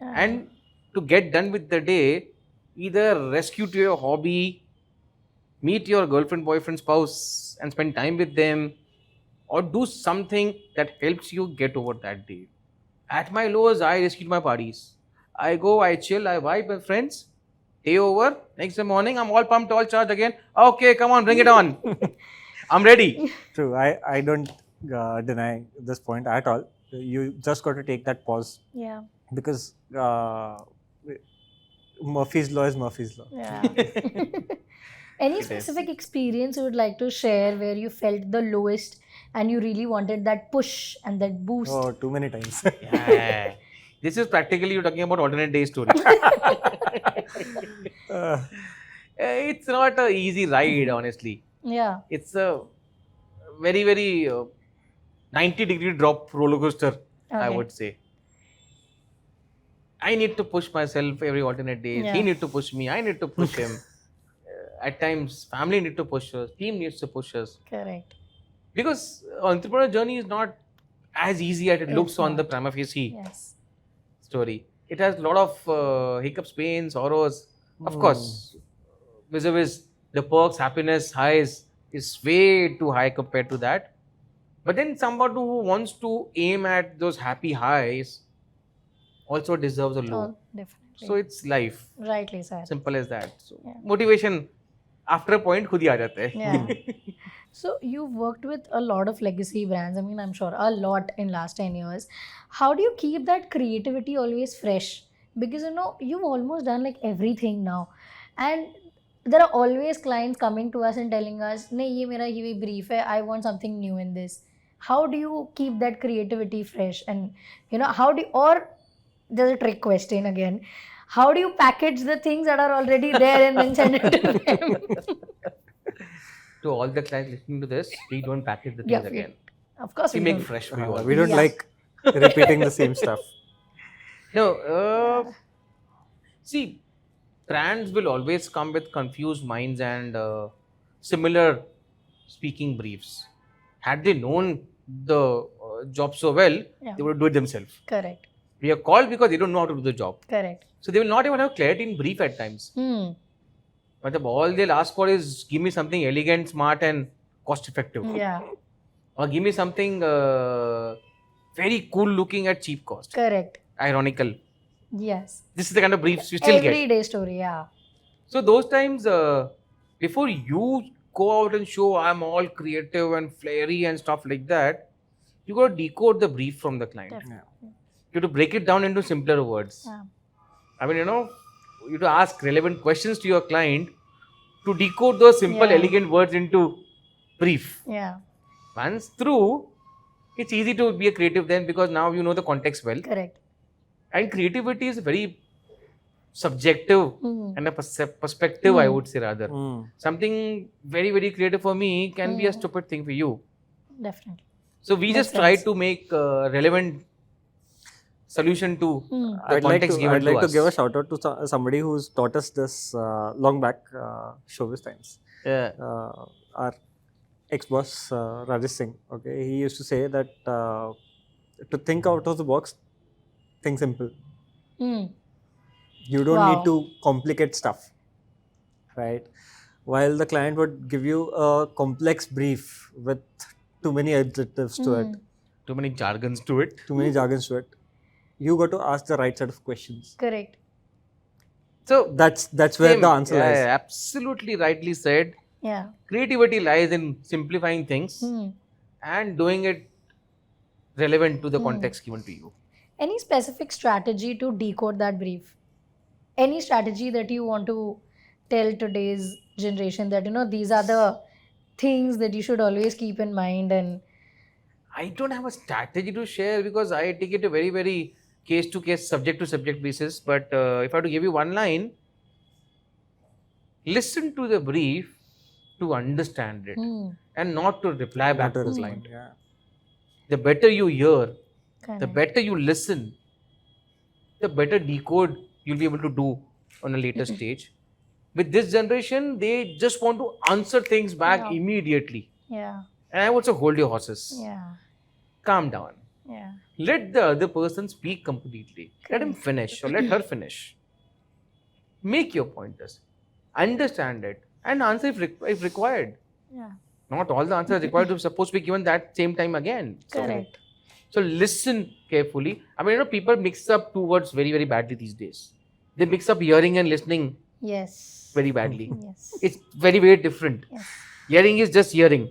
Yeah. And to get done with the day, either rescue to your hobby, meet your girlfriend, boyfriend, spouse, and spend time with them, or do something that helps you get over that day. At my lowest, I rescued my parties. I go, I chill, I vibe with friends. Day over, next day morning, I'm all pumped, all charged again. Okay, come on, bring it on. I'm ready. True. I don't deny this point at all. You just got to take that pause. Yeah. because Murphy's law is Murphy's law. Yeah. Any It is. specific experience you would like to share where you felt the lowest and you really wanted that push and that boost? Oh, too many times. Yeah. This is practically you're talking about alternate day story. Uh, It's not an easy ride, honestly. Yeah. It's a very, very 90-degree drop roller coaster, I Okay. would say. I need to push myself every alternate days. He Yeah. need to push me. I need to push him. At times, family need to push us. Team needs to push us. Correct. Because entrepreneur journey is not as easy as it looks It's on the not. prima facie Yes. story. It has a lot of hiccups, pains, sorrows. Of Hmm. course, vis-a-vis the perks, happiness, highs is way too high compared to that. But then someone who wants to aim at those happy highs also deserves a low. Oh, definitely. So it's life. Rightly said. Simple as that. So Yeah. motivation after a point खुद ही आ जाता है. Yeah. So you've worked with a lot of legacy brands. I mean, I'm sure a lot in last 10 years. How do you keep that creativity always fresh? Because you've almost done like everything now. And there are always clients coming to us and telling us, "नहीं ये मेरा ये brief है. I want something new in this." How do you keep that creativity fresh? And how do you, or there's a trick question again. How do you package the things that are already there and then send it to them? To all the clients listening to this, we don't package the Yeah, things again. Of course, We we make don't. fresh for you all. we don't Yeah. like repeating the same stuff. No, see, brands will always come with confused minds and similar speaking briefs. Had they known the job so well, Yeah. they would do it themselves. Correct. We are called because they don't know how to do the job. Correct. So they will not even have clarity in brief at times. But all they'll ask for is give me something elegant, smart, and cost effective. Yeah. Or give me something very cool looking at cheap cost. Correct. Ironical. Yes. This is the kind of briefs you still get. Everyday story. Yeah. So those times, before you go out and show I'm all creative and flary and stuff like that, you got to decode the brief from the client. Definitely. You have to break it down into simpler words. Yeah. I mean, you have to ask relevant questions to your client to decode those simple, Yeah. elegant words into brief. Yeah. Once through, it's easy to be a creative then because now you know the context well. Correct. And creativity is very subjective and a perspective, I would say rather. Something very, very creative for me can be a stupid thing for you. Definitely. So we Makes just try sense. to make relevant solution to the I'd like context to, given I'd like to us. give a shout out to somebody who's taught us this long back, showbiz times. Yeah. Our ex-boss, Rajesh Singh, okay, he used to say that to think out of the box, think simple. You don't Wow. need to complicate stuff, right? While the client would give you a complex brief with too many adjectives to it, Too many jargons to it. too many jargons to it, you got to ask the right set of questions. Correct. So That's where same. the answer Yeah, lies. absolutely rightly said. Yeah. Creativity lies in simplifying things and doing it relevant to the context given to you. Any specific strategy to decode that brief? Any strategy that you want to tell today's generation that these are the things that you should always keep in mind? And I don't have a strategy to share because I take it a very, very case to case, subject to subject basis. But if I have to give you one line, listen to the brief to understand it and not to reply back to the client. Yeah. The better you hear, the correct. better you listen, the better decode you'll be able to do on a later stage. With this generation, they just want to answer things back Yeah. immediately. Yeah. And I would say, hold your horses. Yeah. Calm down. Yeah. Let the other person speak completely. Let him finish or let her finish. Make your pointers. Understand it and answer if required. Yeah. Not all the answers required to supposed to be given that same time again. Correct. So listen carefully. I mean, people mix up two words very, very badly these days. They mix up hearing and listening Yes. very badly. Yes. It's very, very different. Yes. Hearing is just hearing.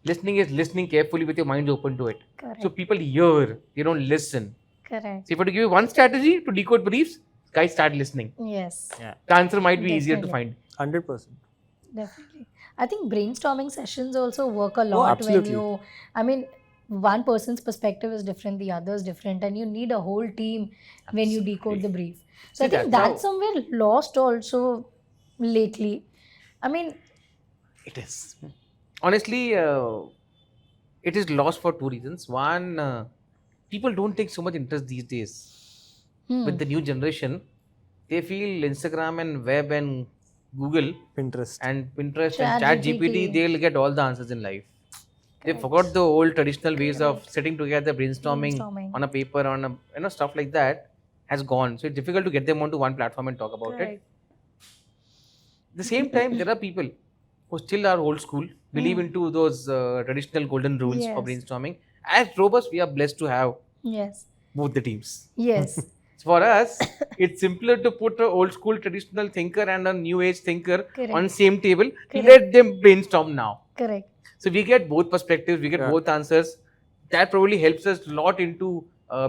Listening is listening carefully with your mind open to it. Correct. So people hear, they don't listen. Correct. So if I were to give you one strategy to decode briefs, guys, start listening. Yes. Yeah, The answer might be easier to Definitely. find. 100%. Definitely. I think brainstorming sessions also work a Oh, lot when absolutely. you, I mean, one person's perspective is different, the other's different, and you need a whole team when you decode the brief. So See, I think that's how- that's somewhere lost also lately. I mean, It is. Honestly, it is lost for two reasons. One, people don't take so much interest these days. With the new generation, they feel Instagram and web and Google Pinterest. and Pinterest and Chat Chat GPT. GPT, they'll get all the answers in life. They Correct. forgot the old traditional ways of Correct. sitting together, brainstorming Brainstorming. on a paper, on a stuff like that has gone. So it's difficult to get them onto one platform and talk about it. Correct. At the same time, there are people who still are old school, believe into those traditional golden rules for Yes. brainstorming. As robots, we are blessed to have Yes. both the teams. Yes. For us, it's simpler to put an old school traditional thinker and a new age thinker Correct. on same table. Correct. Let them brainstorm now. Correct. So we get both perspectives, we get Yeah. both answers. That probably helps us a lot into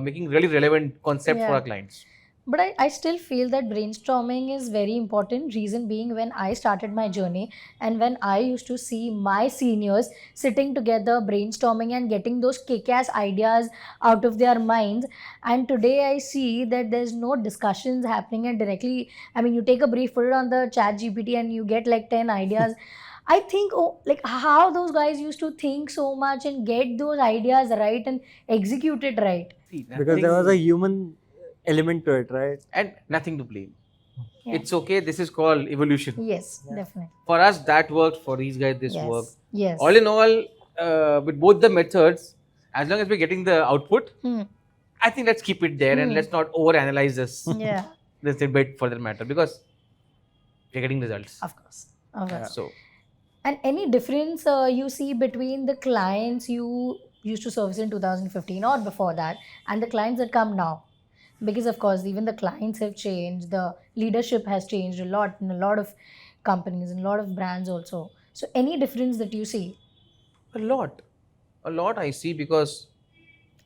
making really relevant concept for Yeah. our clients. But I still feel that brainstorming is very important. Reason being, when I started my journey and when I used to see my seniors sitting together, brainstorming and getting those kick ass ideas out of their minds. And today I see that there's no discussions happening and directly, I mean, you take a brief, put it on the chat GPT and you get like 10 ideas. I think, oh, like how those guys used to think so much and get those ideas right and execute it right. See, Because there was a human element to it, right? and nothing to blame. Yeah. It's okay. This is called evolution. Yes, Yeah. definitely. For us, that worked. For these guys, this Yes. worked. Yes. All in all, with both the methods, as long as we're getting the output, Hmm. I think let's keep it there and Hmm. let's not overanalyze Yeah, this debate for that matter, because we're getting results. of course. Of course. So And any difference you see between the clients you used to service in 2015 or before that and the clients that come now? Because of course, even the clients have changed, the leadership has changed a lot in a lot of companies and a lot of brands also. So any difference that you see? a lot I see, because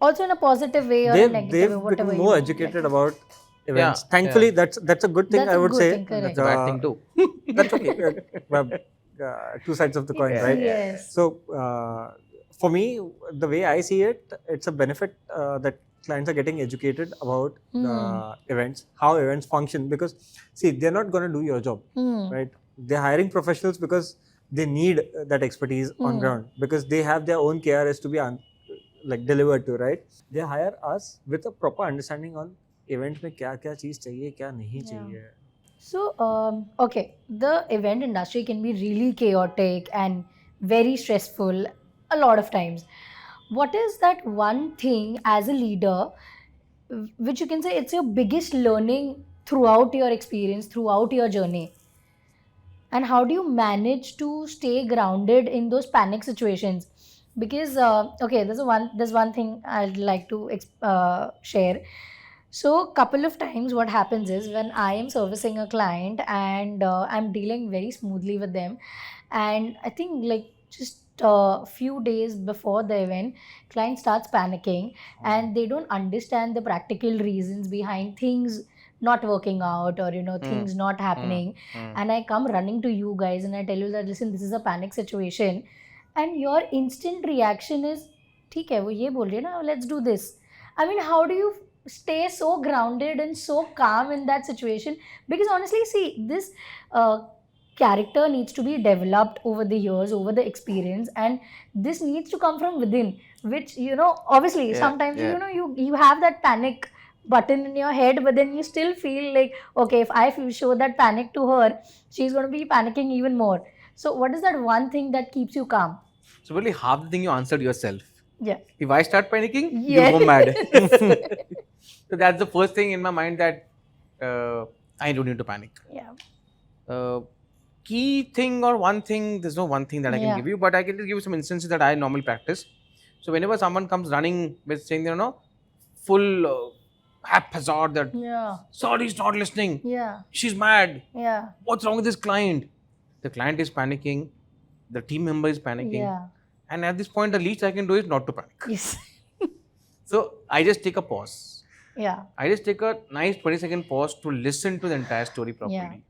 Also in a positive way or a negative way, They've whatever become you more want. educated about events. Yeah, Thankfully, yeah. that's a good thing, That's I a would good say. thing, correct. that's a bad thing too. That's okay. Well, two sides of the coin, Yeah. right? Yes. So, for me, the way I see it, it's a benefit that clients are getting educated about the events, how events function. Because, see, they're not going to do your job, Hmm. right? They're hiring professionals because they need that expertise on ground, because they have their own KRS to be delivered to, right? They hire us with a proper understanding on event में क्या क्या चीज चाहिए क्या नहीं चाहिए. So, okay, the event industry can be really chaotic and very stressful a lot of times. What is that one thing as a leader which you can say it's your biggest learning throughout your experience, throughout your journey? And how do you manage to stay grounded in those panic situations? Because, okay, there's one thing I'd like to share. So, couple of times, what happens is when I am servicing a client and I'm dealing very smoothly with them, and I think like just a few days before the event, client starts panicking and they don't understand the practical reasons behind things not working out or things not happening. And I come running to you guys and I tell you that listen, this is a panic situation, and your instant reaction is, ठीक है वो ये बोल रही है ना, let's do this. I mean, how do you stay so grounded and so calm in that situation? Because honestly, see, this character needs to be developed over the years, over the experience, and this needs to come from within, which obviously Yeah, sometimes yeah. you have that panic button in your head, but then you still feel like, okay, if I show that panic to her, she's going to be panicking even more. So what is that one thing that keeps you calm? So really half the thing you answered yourself. Yeah. If I start panicking, Yes. you go mad. So that's the first thing in my mind, that I don't need to panic. Yeah. Key thing or one thing, there's no one thing that I can Yeah. give you, but I can just give you some instances that I normally practice. So whenever someone comes running with saying, full haphazard that, Yeah. sorry, he's not listening, Yeah. she's mad, Yeah. what's wrong with this client? The client is panicking, the team member is panicking. Yeah. And at this point, the least I can do is not to panic. Yes. So I just take a pause. Yeah. I just take a nice 20-second pause to listen to the entire story properly.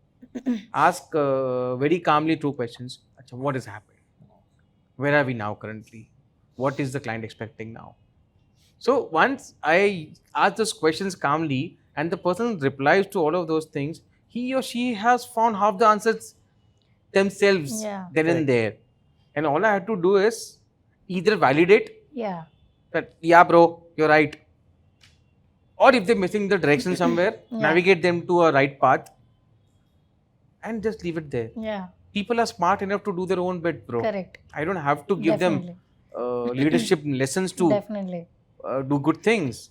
Ask very calmly two questions. Acha, what is happening? Where are we now currently? What is the client expecting now? So once I ask those questions calmly and the person replies to all of those things, he or she has found half the answers themselves Yeah. then and Correct. there. And all I had to do is either validate Yeah. that, yeah, bro, you're right. Or if they're missing the direction somewhere, Yeah. navigate them to a right path and just leave it there. Yeah. People are smart enough to do their own bit, bro. Correct. I don't have to give Definitely. them leadership lessons to Definitely. do good things.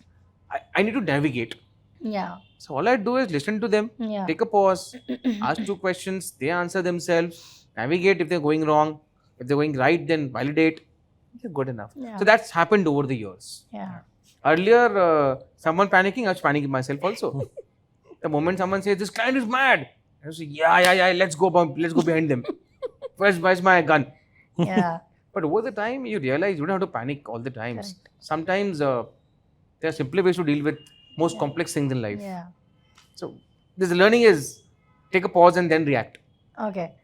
I need to navigate. Yeah. So all I do is listen to them, Yeah. take a pause, ask two questions, they answer themselves, navigate if they're going wrong. If they're going right, then validate. You're good enough. Yeah. So that's happened over the years. Yeah. Earlier, someone panicking, I was panicking myself also. The moment someone says, this client is mad, I was like, yeah, let's go behind them. Where's my gun? Yeah. But over the time, you realize you don't have to panic all the times. Correct. Sometimes there are simpler ways to deal with most Yeah. complex things in life. Yeah. So this learning is take a pause and then react. Okay.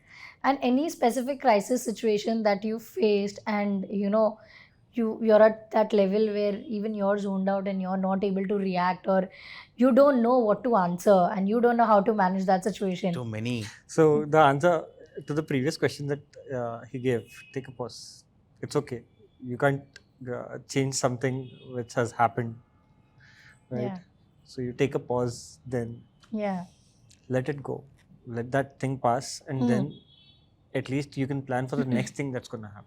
And any specific crisis situation that you faced, and you're at that level where even you're zoned out and you're not able to react, or you don't know what to answer and you don't know how to manage that situation. Too many. So the answer to the previous question that he gave, take a pause. It's okay. You can't change something which has happened, right? Yeah. So you take a pause, then Yeah. let it go. Let that thing pass, and then at least you can plan for the next thing that's going to happen.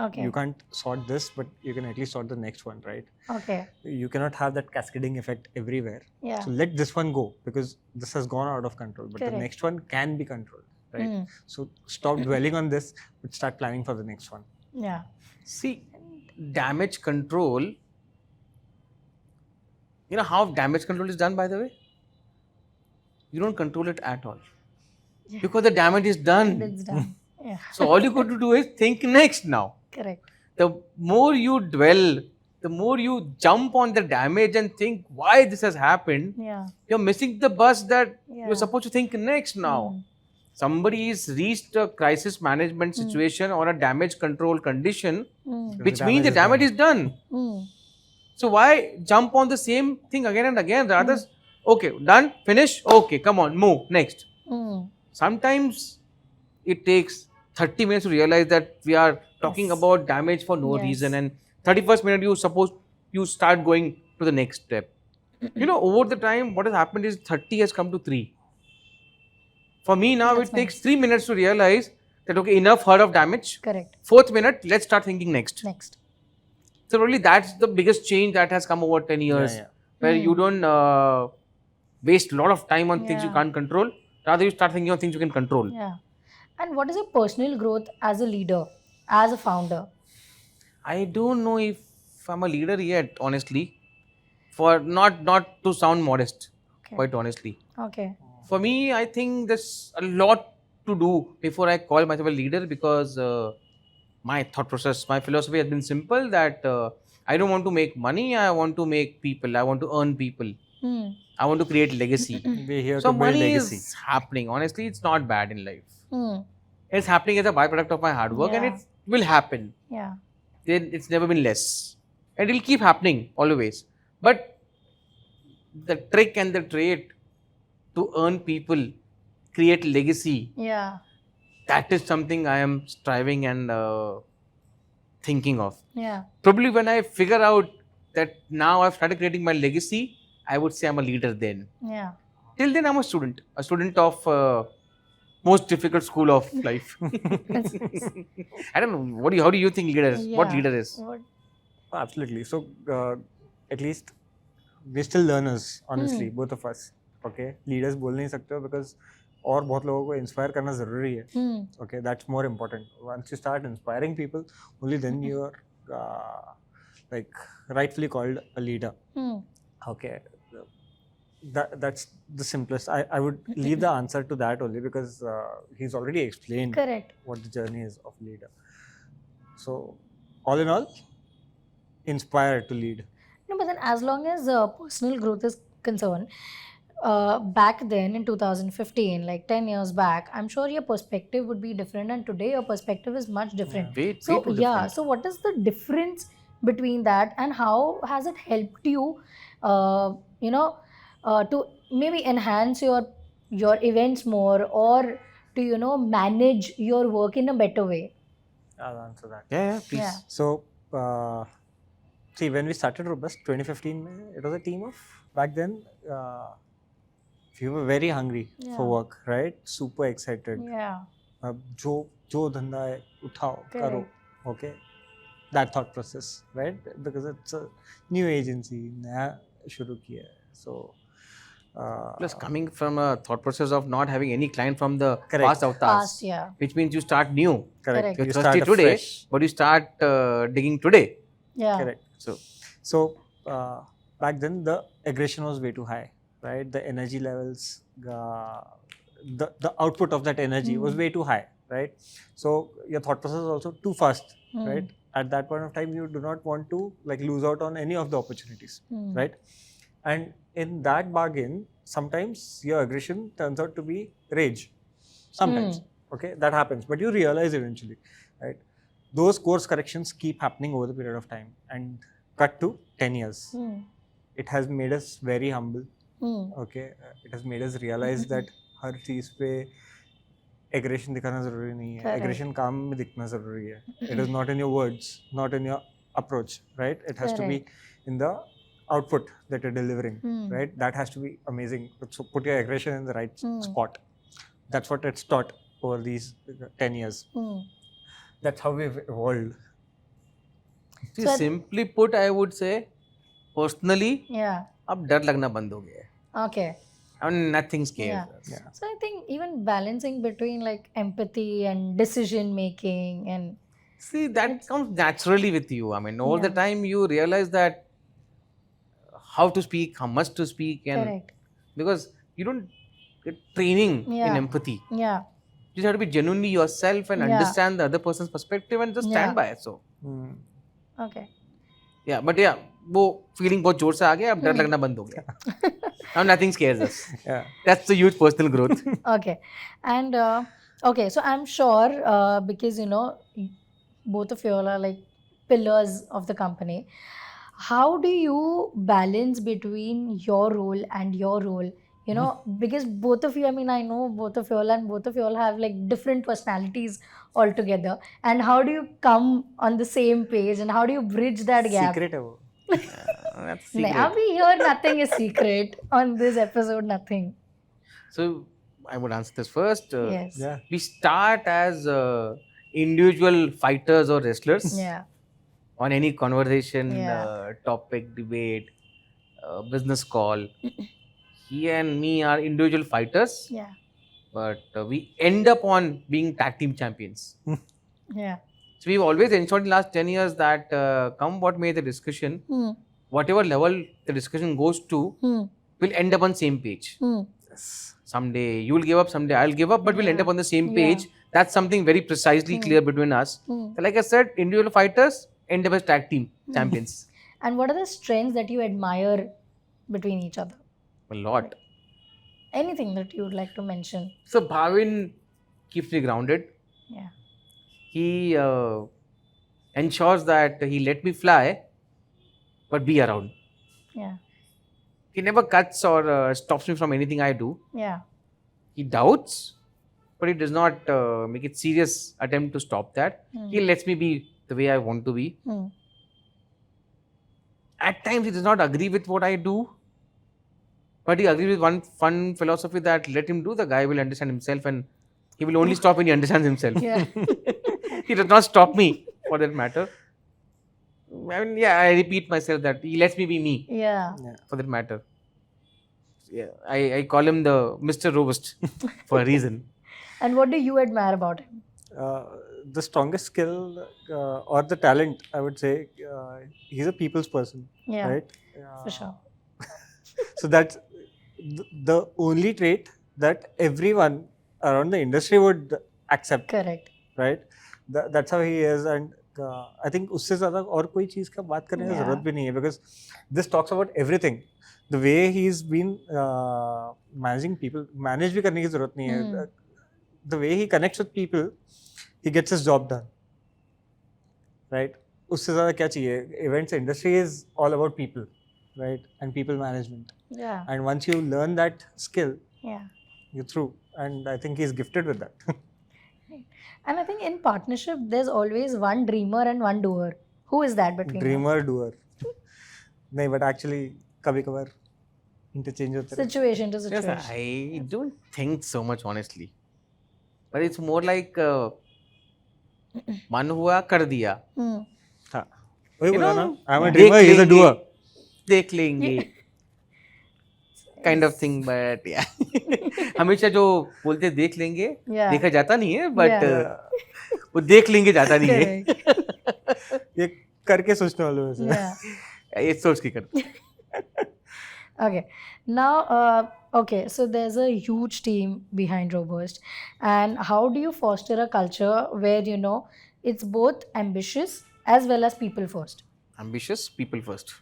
Okay. You can't sort this, but you can at least sort the next one, right? Okay. You cannot have that cascading effect everywhere. Yeah. So let this one go, because this has gone out of control, but Correct. the next one can be controlled, right? Mm. So stop dwelling on this, but start planning for the next one. Yeah. See, damage control. You know how damage control is done, by the way? You don't control it at all. Yeah. Because the damage is done. It's done. Yeah. So all you got to do is think next now. Correct. The more you dwell, the more you jump on the damage and think why this has happened, Yeah. you're missing the bus that Yeah. you're supposed to think next now. Mm. Somebody's reached a crisis management situation or a damage control condition, Mm. which The means the damage damage is done. Mm. So why jump on the same thing again and again? Rather, okay, done, finish, okay, come on, move, next. Mm. Sometimes it takes 30 minutes to realize that we are talking Yes. about damage for no Yes. reason, and 31st minute you start going to the next step. Over the time what has happened is 30 has come to 3. For me now That's it takes 3 minutes to realize that okay, enough heard of damage. Correct. 4th minute, let's start thinking next. Next. So really that's the biggest change that has come over 10 years, Yeah. where you don't waste a lot of time on things you Yeah. can't control. Rather you start thinking on things you can control. Yeah. And what is your personal growth as a leader, as a founder? I don't know if I'm a leader yet, honestly. For not to sound modest, Okay. quite honestly. Okay. For me, I think there's a lot to do before I call myself a leader, because my thought process, my philosophy has been simple that I don't want to make money, I want to make people, I want to earn people, Hmm. I want to create legacy. We're here So to build money legacy. is happening. Honestly, it's not bad in life. Hmm. It's happening as a byproduct of my hard work, and Yeah. it will happen. Yeah. It's never been less, and it'll keep happening always. But the trick and the trait to earn people, create legacy, Yeah. that is something I am striving and thinking of. Yeah. Probably when I figure out that now I've started creating my legacy, I would say I'm a leader then. Yeah. Till then, I'm a student of most difficult school of life. I don't know. How do you think leader is? What Yeah. leader is? What? Absolutely. So at least we're still learners, honestly, both of us. Okay, leaders बोल नहीं सकते हो because और बहुत लोगों को inspire करना ज़रूरी है. Hmm. Okay, that's more important. Once you start inspiring people, only then you are like rightfully called a leader. Hmm. Okay, that's the simplest. I would leave the answer to that only because he's already explained Correct. what the journey is of leader. So all in all, inspire to lead. No, but then as long as personal growth is concern, back then in 2015, like 10 years back, I'm sure your perspective would be different, and today your perspective is much different. Way So too yeah, different. so what is the difference between that, and how has it helped you, uh, you know, to maybe enhance your events more, or to manage your work in a better way? I'll answer that. Yeah, please. Yeah. So, see, when we started Robust 2015, it was a team of, back then, we were very hungry for Yeah. work, right? Super excited. Yeah. जो धंधा है उठाओ करो, okay? That thought process, right? Because it's a new agency, नया शुरू किया है. So, Plus, coming from a thought process of not having any client from the Correct. past avatars, Past, yeah. which means you start new. Correct. You're You thirsty start today, afresh. but you start digging today. Yeah. Correct. So back then the aggression was way too high, right? The energy levels, the output of that energy was way too high, right? So your thought process is also too fast, right? At that point of time, you do not want to like lose out on any of the opportunities, right? And in that bargain, sometimes your aggression turns out to be rage. Sometimes, okay, that happens, but you realize eventually, right? Those course corrections keep happening over the period of time, and cut to 10 years. It has made us very humble. Okay, it has made us realize that हर चीज पे aggression दिखाना जरूरी नहीं है. Correct. Aggression काम में दिखना जरूरी है. It is not in your words, not in your approach, right? It has to be in the output that you're delivering, right? That has to be amazing. So put your aggression in the right spot. That's what it's taught over these 10 years. That's how we've evolved. See, So- simply put, I would say, personally, Yeah. अब डर लगना बंद हो गया है. Okay. I mean, nothing scares Yeah. us. Yeah. So I think even balancing between like empathy and decision making and See, that comes naturally with you. I mean, all the Yeah. time you realize that how to speak, how much to speak, and correct. because you don't get training Yeah. in empathy. Yeah. You just have to be genuinely yourself and Yeah. understand the other person's perspective and just stand Yeah. by it. So, Okay. yeah, but yeah, वो feeling बहुत जोर से आ गया, अब डर लगना बंद हो गया. Now nothing scares us. Yeah. That's the huge personal growth. Okay. And okay, so I'm sure because both of you all are like pillars of the company. How do you balance between your role and your role? Because both of you, I mean, I know both of you all, and both of you all have like different personalities altogether. And how do you come on the same page, and how do you bridge that gap? Secret है वो. That's Nahin, secret. abhi here nothing is secret on this episode, nothing. So I would answer this first. Yes. Yeah. We start as individual fighters or wrestlers Yeah. on any conversation, Yeah. topic, debate, business call. He and me are individual fighters, Yeah. but we end up on being tag team champions. Yeah. So we've always ensured in the last 10 years that come what may the discussion, whatever level the discussion goes to, we'll end up on same page. Someday you'll give up, someday I'll give up, but we'll end up on the same page. That's something very precisely clear between us. So like I said, individual fighters end up as tag team champions. And what are the strengths that you admire between each other? A lot. Anything that you would like to mention? So Bhavin keeps me grounded. Yeah. He ensures that he let me fly, but be around. Yeah. He never cuts or stops me from anything I do. Yeah. He doubts, but he does not make it serious attempt to stop that. He lets me be the way I want to be. At times he does not agree with what I do, but he agrees with one fun philosophy that let him do, the guy will understand himself, and he will only stop when he understands himself. Yeah. He does not stop me for that matter. I mean, yeah, I repeat myself that he lets me be me Yeah. for that matter. Yeah, I call him the Mr. Robust for a reason. And what do you admire about him? The strongest skill or the talent, I would say, he's a people's person, Yeah. right? For sure. So that's the only trait that everyone around the industry would accept, Correct. right? That's how he is, and I think उससे ज़्यादा और कोई चीज़ का बात करने की Yeah. ज़रूरत भी नहीं है, because this talks about everything. The way he's been managing people, manage भी करने की ज़रूरत नहीं है. The way he connects with people, he gets his job done. Right? उससे ज़्यादा क्या चाहिए? Events industry is all about people, right? And people management. Yeah. And once you learn that skill, Yeah. you're through. And I think he's gifted with that. And I think in partnership, there's always one dreamer and one doer. Who is that between them? Dreamer, doer. नहीं, but actually कभी कभार interchange होते रहते हैं. Situation to Yes, situation. I don't think so much, honestly. But it's more like मन हुआ कर दिया. Hmm. हाँ, वही You बोला know, ना. I'm a देख dreamer, he's a लेंगे. doer. देख लेंगे. Kind of thing, but yeah. हमेशा जो बोलते देख लेंगे, Yeah. देखा जाता नहीं है, but Yeah. वो देख लेंगे जाता नहीं है. Correct. ये करके सोचने वालों में से. Yeah. ये सोच के करते. Okay. Now, okay, so there's a huge team behind Robust. And how do you foster a culture where, you know, it's both ambitious as well as people first? Ambitious, people first.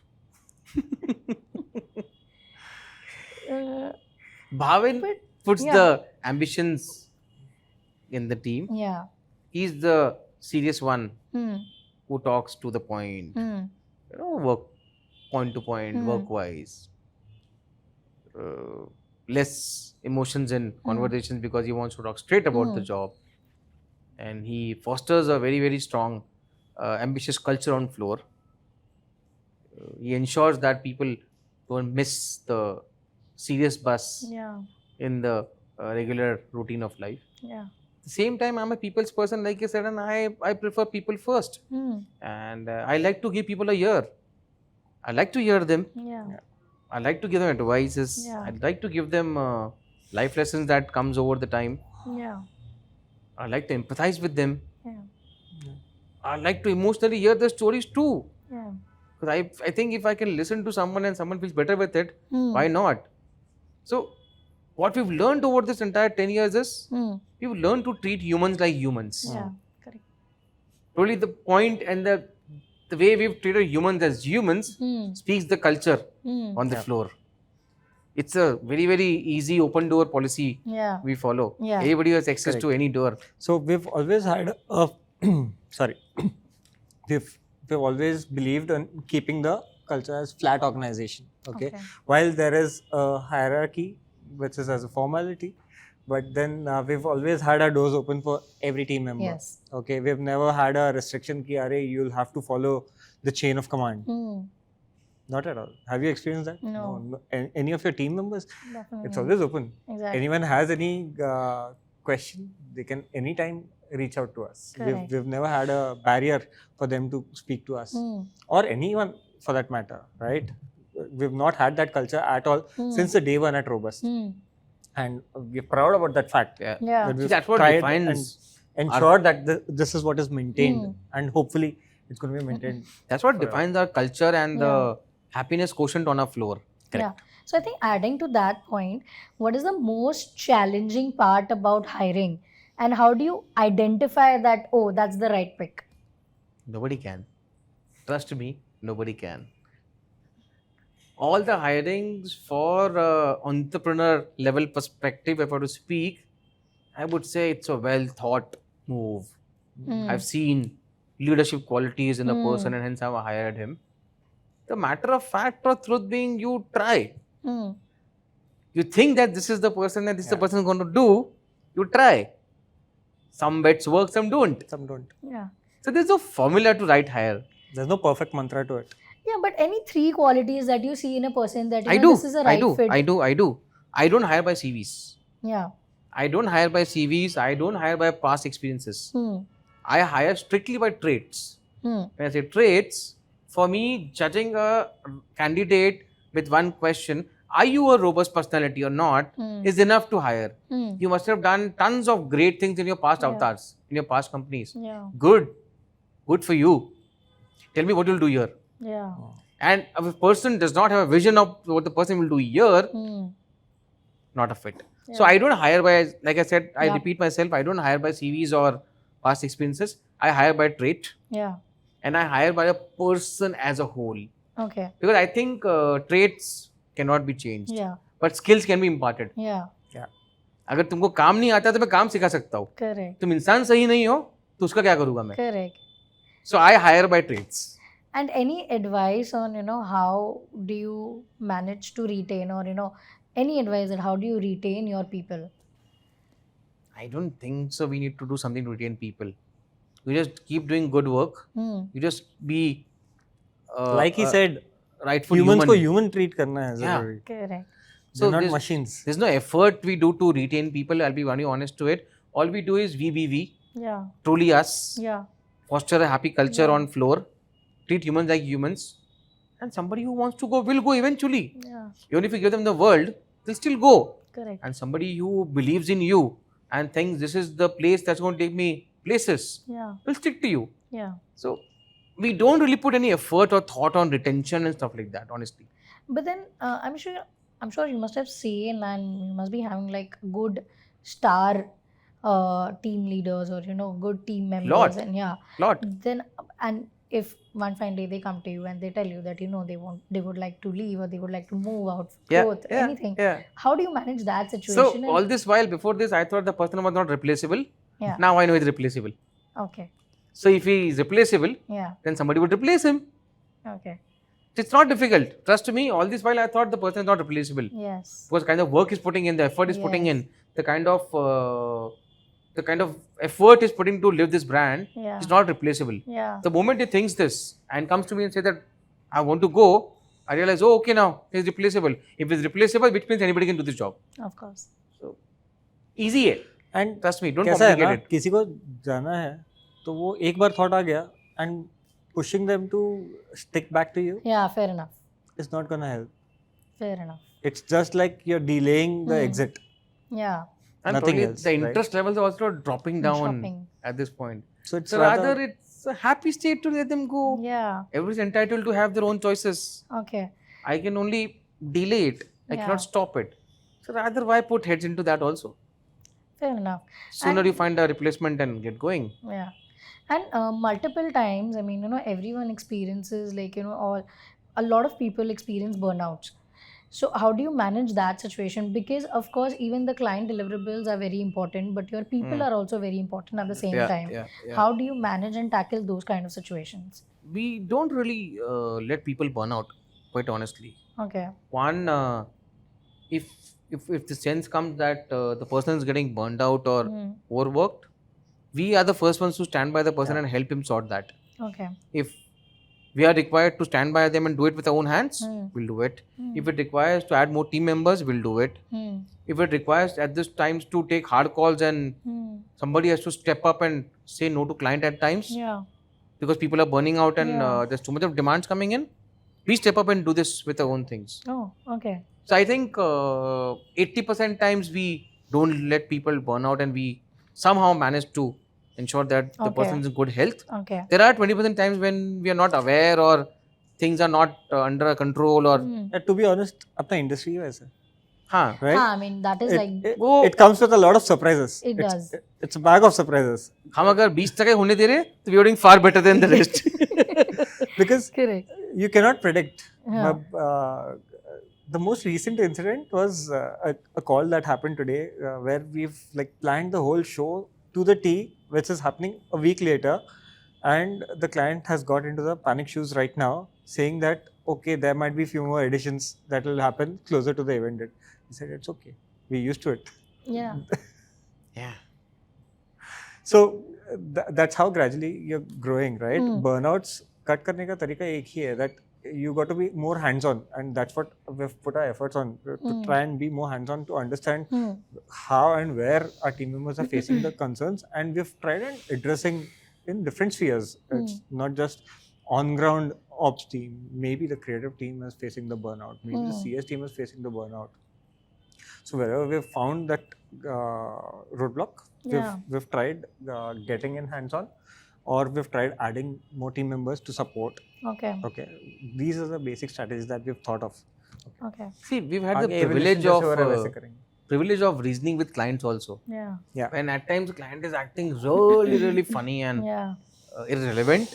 Bhavin But- puts yeah. the ambitions in the team. Yeah. He's the serious one Hmm. who talks to the point. Hmm. You know, work point to point, Hmm. work wise. Less emotions in conversations because he wants to talk straight about the job. And he fosters a very, very strong, ambitious culture on floor. He ensures that people don't miss the serious bus Yeah. in the regular routine of life. Yeah. At the same time, I'm a people's person, like you said, and I prefer people first. Hmm. And I like to give people a ear. I like to hear them. Yeah. I like to give them advices. Yeah. I like to give them life lessons that comes over the time. Yeah. I like to empathize with them. Yeah. I like to emotionally hear their stories too. Yeah. Because I think if I can listen to someone and someone feels better with it, Hmm. why not? So, what we've learned over this entire 10 years is Hmm. we've learned to treat humans like humans. Yeah. Correct. Really, the point and the way we've treated humans as humans Hmm. speaks the culture Hmm. on the floor. It's a very, very easy open door policy Yeah. we follow. Yeah. Everybody has access Correct. to any door. So we've always had a sorry, we've always believed in keeping the culture as flat organization. Okay. While there is a hierarchy, which is as a formality, but then we've always had our doors open for every team member. Yes. Okay. We've never had a restriction ki "Arey, you'll have to follow the chain of command." Hmm. Not at all. Have you experienced that? No. Any of your team members? Definitely. It's always open. Exactly. Anyone has any question, they can anytime reach out to us. Correct. We've never had a barrier for them to speak to us, Hmm. or anyone for that matter, right? We've not had that culture at all since the day one at Robust, Hmm. and we're proud about that fact. Yeah. Yeah. That we've That's what tried defines and ensured that this is what is maintained, Hmm. and hopefully it's going to be maintained. That's what defines our culture and the happiness quotient on our floor. Yeah. So I think adding to that point, what is the most challenging part about hiring, and how do you identify that? Oh, that's the right pick. Nobody can. Trust me, nobody can. All the hirings for entrepreneur level perspective, if I were to speak, I would say it's a well thought move. Hmm. I've seen leadership qualities in a Hmm. person and hence I've hired him. The matter of fact or truth being, you try. Hmm. You think that this is the person and this is the Yeah. person is going to do, you try. Some bets work, some don't. Some don't. Yeah. So there's no formula to right hire. There's no perfect mantra to it. Yeah, but any three qualities that you see in a person that you I know do. this is a right fit. I do. I don't hire by CVs. Yeah. I don't hire by CVs. I don't hire by past experiences. Hmm. I hire strictly by traits. Hmm. When I say traits, for me, judging a candidate with one question, are you a robust personality or not, is enough to hire. Hmm. You must have done tons of great things in your past Yeah. avatars, in your past companies. Yeah. Good. Good for you. Tell me what you'll do here. Yeah. And if a person does not have a vision of what the person will do here, Hmm. not a fit. So Yeah. I don't hire by, like I said, I Yeah. repeat myself, I don't hire by CVs or past experiences. I hire by trait. Yeah. and I hire by a person as a whole. Okay. Because I think traits cannot be changed, Yeah. but skills can be imparted. Yeah. अगर तुमको काम नहीं आता तो मैं काम सिखा सकता हूँ. Correct. तुम इंसान सही नहीं हो तो उसका क्या करूँगा मैं? Correct. So I hire by traits. And any advice on, how do you manage to retain, or, any advice that how do you retain your people? I don't think so. We need to do something to retain people. You just keep doing good work. You just be like he said, rightful humans human. को human treat करना है Yeah. ज़रूरी. Correct. They're not machines. There's no effort we do to retain people. I'll be very honest to it. All we do is we be we. Yeah. Truly us. Yeah. Foster a happy culture on floor. Treat humans like humans. And somebody who wants to go will go eventually. Yeah. Even if you give them the world, they'll still go. Correct. And somebody who believes in you and thinks this is the place that's going to take me places, Yeah. will stick to you. Yeah. So we don't really put any effort or thought on retention and stuff like that, honestly. But then I'm sure you must have seen, and you must be having like good star team leaders, or good team members. Lot. And yeah, Lot. then, and if one fine day they come to you and they tell you that they would like to leave, or they would like to move out, growth, anything, how do you manage that situation? So all this while, before this, I thought the person was not replaceable. Yeah. Now I know he's replaceable. Okay. So if he is replaceable, Yeah. then somebody would replace him. Okay. It's not difficult. Trust me, all this while I thought the person is not replaceable. Yes. Because kind of work is putting in, the effort is putting Yes. in, the kind of effort is putting to live this brand Yeah. is not replaceable. Yeah. The moment he thinks this and comes to me and says that I want to go, I realize, oh, okay, now he's replaceable. If he's replaceable, which means anybody can do this job. Of course. So easy है. And Trust me, don't कैसा है ना, complicate it. किसी को जाना है तो वो एक बार thought आ गया, and pushing them to stick back to you Yeah. Fair enough. is not gonna help. Fair enough. It's just like you're delaying the exit. Yeah. And Nothing probably else, the right? interest levels are also dropping down Dropping. at this point. So it's So rather it's a happy state to let them go. Yeah. Everyone's entitled to have their own choices. Okay. I can only delay it. I Yeah. cannot stop it. So rather why put heads into that also? Fair enough. Sooner And- you find a replacement and get going. Yeah. And multiple times, I mean, everyone experiences, like, a lot of people experience burnouts. So how do you manage that situation? Because of course, even the client deliverables are very important, but your people are also very important at the same time. How do you manage and tackle those kind of situations? We don't really let people burn out, quite honestly. Okay. One, if the sense comes that the person is getting burned out or overworked, we are the first ones to stand by the person and help him sort that. Okay. If we are required to stand by them and do it with our own hands, we'll do it. If it requires to add more team members, we'll do it. If it requires at this times to take hard calls and somebody has to step up and say no to client at times Yeah. because people are burning out and there's too much of demands coming in, we step up and do this with our own things. Oh, okay. So I think 80% times we don't let people burn out and we somehow manage to ensure that the person is in good health. Okay. There are 20% times when we are not aware or things are not under control or to be honest, अपना industry ही वैसा है, हाँ, right? I mean, that is like, It comes with a lot of surprises. It does. It's a bag of surprises. हम अगर 20% होने दे रहे तो we are doing far better than the rest. Because correct. you cannot predict. Yeah. The most recent incident was a call that happened today where we've like planned the whole show to the T, which is happening a week later, and the client has got into the panic shoes right now, saying that okay, there might be few more editions that will happen closer to the event date. He said it's okay, we're used to it. Yeah. Yeah. So that's how gradually you're growing, right? Burnouts cut करने का तरीका एक ही है, that you got to be more hands-on, and that's what we've put our efforts on, to try and be more hands-on to understand how and where our team members are facing the concerns, and we've tried and addressing in different spheres. It's not just on-ground ops team. Maybe the creative team is facing the burnout. Maybe the CS team is facing the burnout. So wherever we've found that roadblock, we've tried getting in hands-on, or we've tried adding more team members to support. Okay. Okay, these are the basic strategies that we've thought of. Okay. See, we've had the आगे evolution privilege जैसे हो रहा है वैसे of करेंगे. privilege of reasoning with clients also. Yeah. And at times the client is acting really, really funny and Yeah. irrelevant.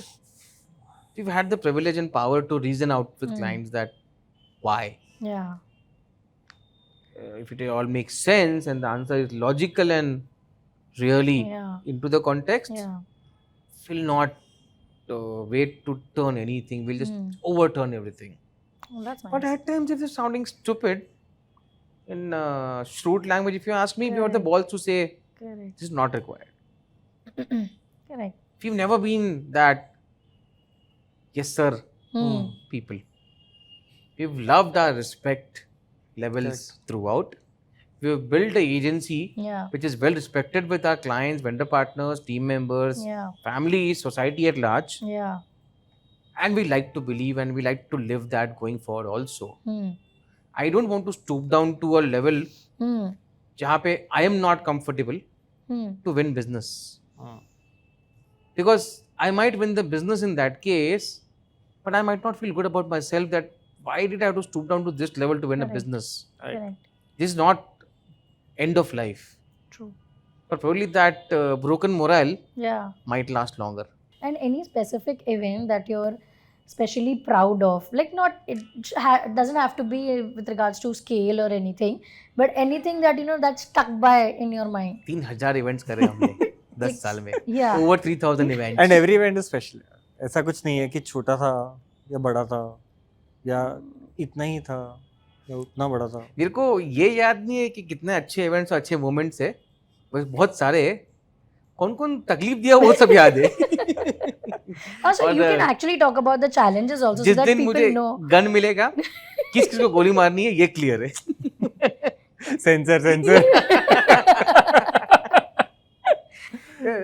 we've had the privilege and power to reason out with Hmm. clients that why. Yeah. If it all makes sense and the answer is logical and really Yeah. into the context, Yeah. we'll not wait to turn anything. We'll just Hmm. overturn everything. Oh, that's nice. But at times, if it's sounding stupid, in shrewd language, if you ask me, we have the Correct. balls to say Correct. this is not required. Correct. We've never been that yes sir Hmm. people. We've loved our respect levels Correct. throughout. We've built an agency Yeah. which is well respected with our clients, vendor partners, team members, Yeah. families, society at large. Yeah. And we like to believe and we like to live that going forward also. Hmm. I don't want to stoop down to a level Hmm. जहाँ पे I am not comfortable Hmm. to win business. Because I might win the business in that case, but I might not feel good about myself that why did I have to stoop down to this level to win a Correct. business? Right? Correct. This is not end of life. True. But probably that broken morale Yeah. might last longer. And any specific event that you're especially proud of, like not it doesn't have to be with regards to scale or anything, but anything that that stuck by in your mind. 3,000 events करे हमने 10 साल में. Yeah. Over 3,000 events. And every event is special. ऐसा कुछ नहीं है कि छोटा था या बड़ा था या इतना ही था या उतना बड़ा था. मेरे को ये याद नहीं है कि कितने अच्छे इवेंट्स और अच्छे मोमेंट्स है, बस बहुत सारे है. कौन कौन तकलीफ दिया वो सब याद है. Also, और, you can actually talk about the challenges also so जिस that दिन people मुझे know. गन मिलेगा, किस किस को गोली मारनी है ये क्लियर है. Censor.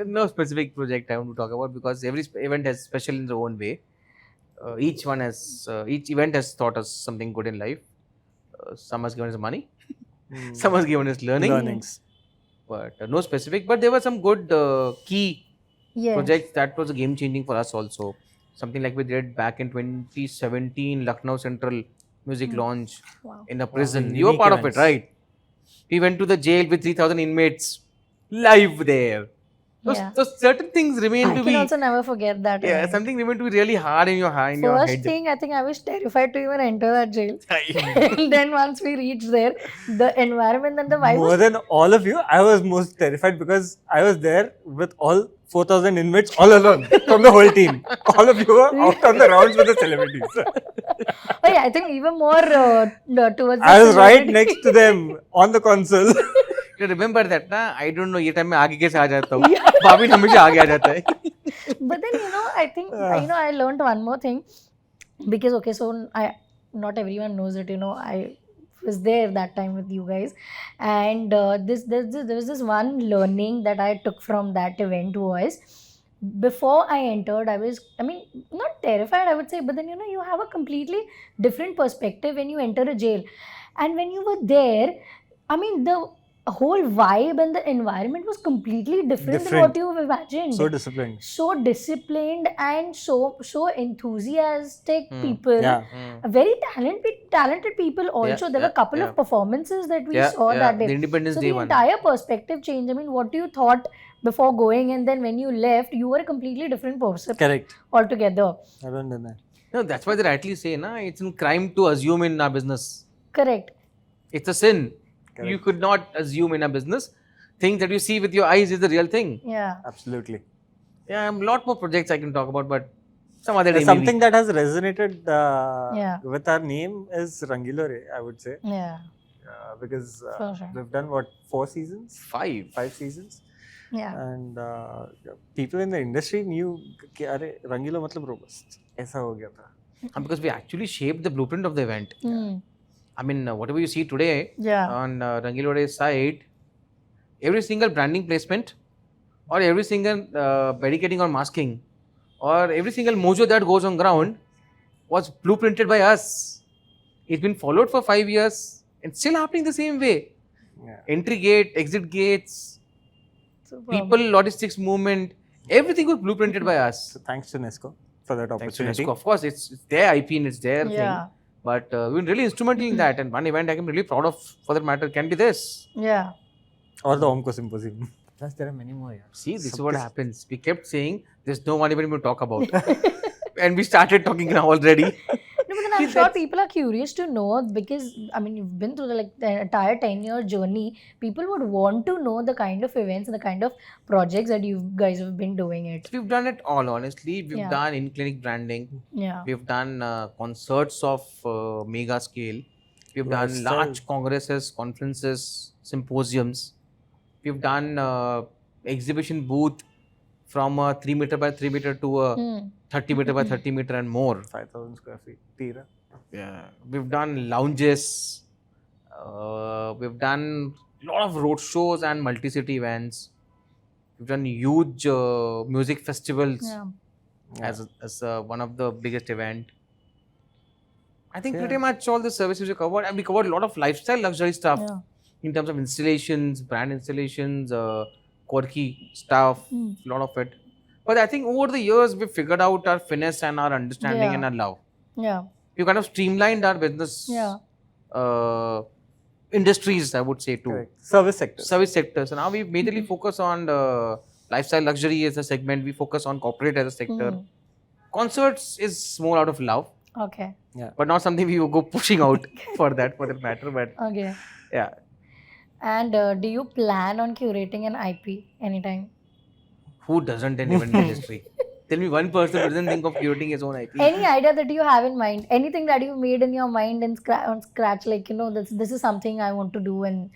No specific project I want to talk about because every event has special in their own way. Each event has taught us something good in life. Some has given us money, some has given us Learnings. but no specific. But there were some good key Yes. projects that was a game changing for us also. Something like we did back in 2017 Lucknow Central music launch Wow. in a prison. Wow, You were unique part of events. it, right? We went to the jail with 3,000 inmates live there. Yeah. Those certain things remain I to can be. also never forget that. Yeah, event. something remain to be really hard in your head. First thing, I think I was terrified to even enter that jail. And then once we reached there, the environment and the vibe More was than all of you, I was most terrified because I was there with all 4,000 inmates all alone from the whole team. All of you were out on the rounds with the celebrities. oh yeah, I think even more towards the I was right celebrity. next to them on the console. You remember that, na? I don't know. ये time में आगे कैसे आ जाता हूँ. भाभी हमेशा आगे आ जाता है. But then I think I learned one more thing because okay, so not everyone knows it. I was there that time with you guys, and there was this one learning that I took from that event was before I entered, not terrified I would say, but then you have a completely different perspective when you enter a jail, and when you were there, the whole vibe and the environment was completely different than what you imagined. So disciplined. So disciplined and so enthusiastic people. Yeah. Very talented people also. Yeah, There were a couple of performances that we saw that day. The Independence So Day the one. entire perspective changed. What you thought before going, and then when you left, you were a completely different person Correct. altogether. I don't know that. No, that's why they rightly say, na, it's a crime to assume in our business. Correct. It's a sin. Correct. You could not assume in a business. Things that you see with your eyes is the real thing. Yeah. Absolutely. Yeah, a lot more projects I can talk about, but some other day There's maybe. something that has resonated Yeah. with our name is Rangilo Re, I would say. Yeah. Because For sure. we've done what, 4 seasons? 5. 5 seasons. Yeah. And people in the industry knew कि अरे रंगीलो मतलब robust ऐसा हो गया था. And because we actually shaped the blueprint of the event. Mm. I mean, whatever you see today Yeah. on Rangilo Re's site, every single branding placement or every single barricading or masking or every single mojo that goes on ground was blueprinted by us. It's been followed for 5 years and still happening the same way. Yeah. Entry gate, exit gates, Superb. people, logistics movement, everything was blueprinted by us. So thanks to Nesco for that Thanks to opportunity. UNESCO. Of course, it's their IP and it's their Yeah. thing. But we've been really instrumental in that. And one event I'm really proud of, for that matter, can be this. Yeah. Or the Omco Symposium. Plus there are many more. Yeah. See, this is what happens. We kept saying there's no one even to talk about. and we started talking now already. No, but then I'm See, sure that's- people are curious to know because I mean you've been through the entire 10-year journey. People would want to know the kind of events and the kind of projects that you guys have been doing it. We've done it all, honestly. We've Yeah. done in-clinic branding. Yeah. We've done concerts of mega scale. We've done Lifestyle. large congresses, conferences, symposiums. We've done exhibition booth from a 3 meter by 3 meter to a Hmm. 30 meter by 30 meter and more. 5,000 square feet. Tira. Yeah, we've done lounges. We've done a lot of road shows and multi-city events. We've done huge music festivals Yeah. as one of the biggest event. I think Yeah. pretty much all the services we covered, and we covered a lot of lifestyle luxury stuff Yeah. in terms of installations, brand installations, quirky stuff, Hmm. a lot of it. But I think over the years we figured out our finesse and our understanding Yeah. and our love. Yeah. We kind of streamlined our business Yeah. industries, I would say, too. Correct. Service sector. Service sector. So now we majorly focus on lifestyle luxury as a segment. We focus on corporate as a sector. Hmm. Concerts is more out of love, Okay. but not something we will go pushing out for that matter. But Okay. yeah, And do you plan on curating an IP anytime? who doesn't in event industry? Tell me one person who doesn't think of curating his own IP. Any idea that you have in mind? Anything that you made in your mind and on scratch, like this is something I want to do, and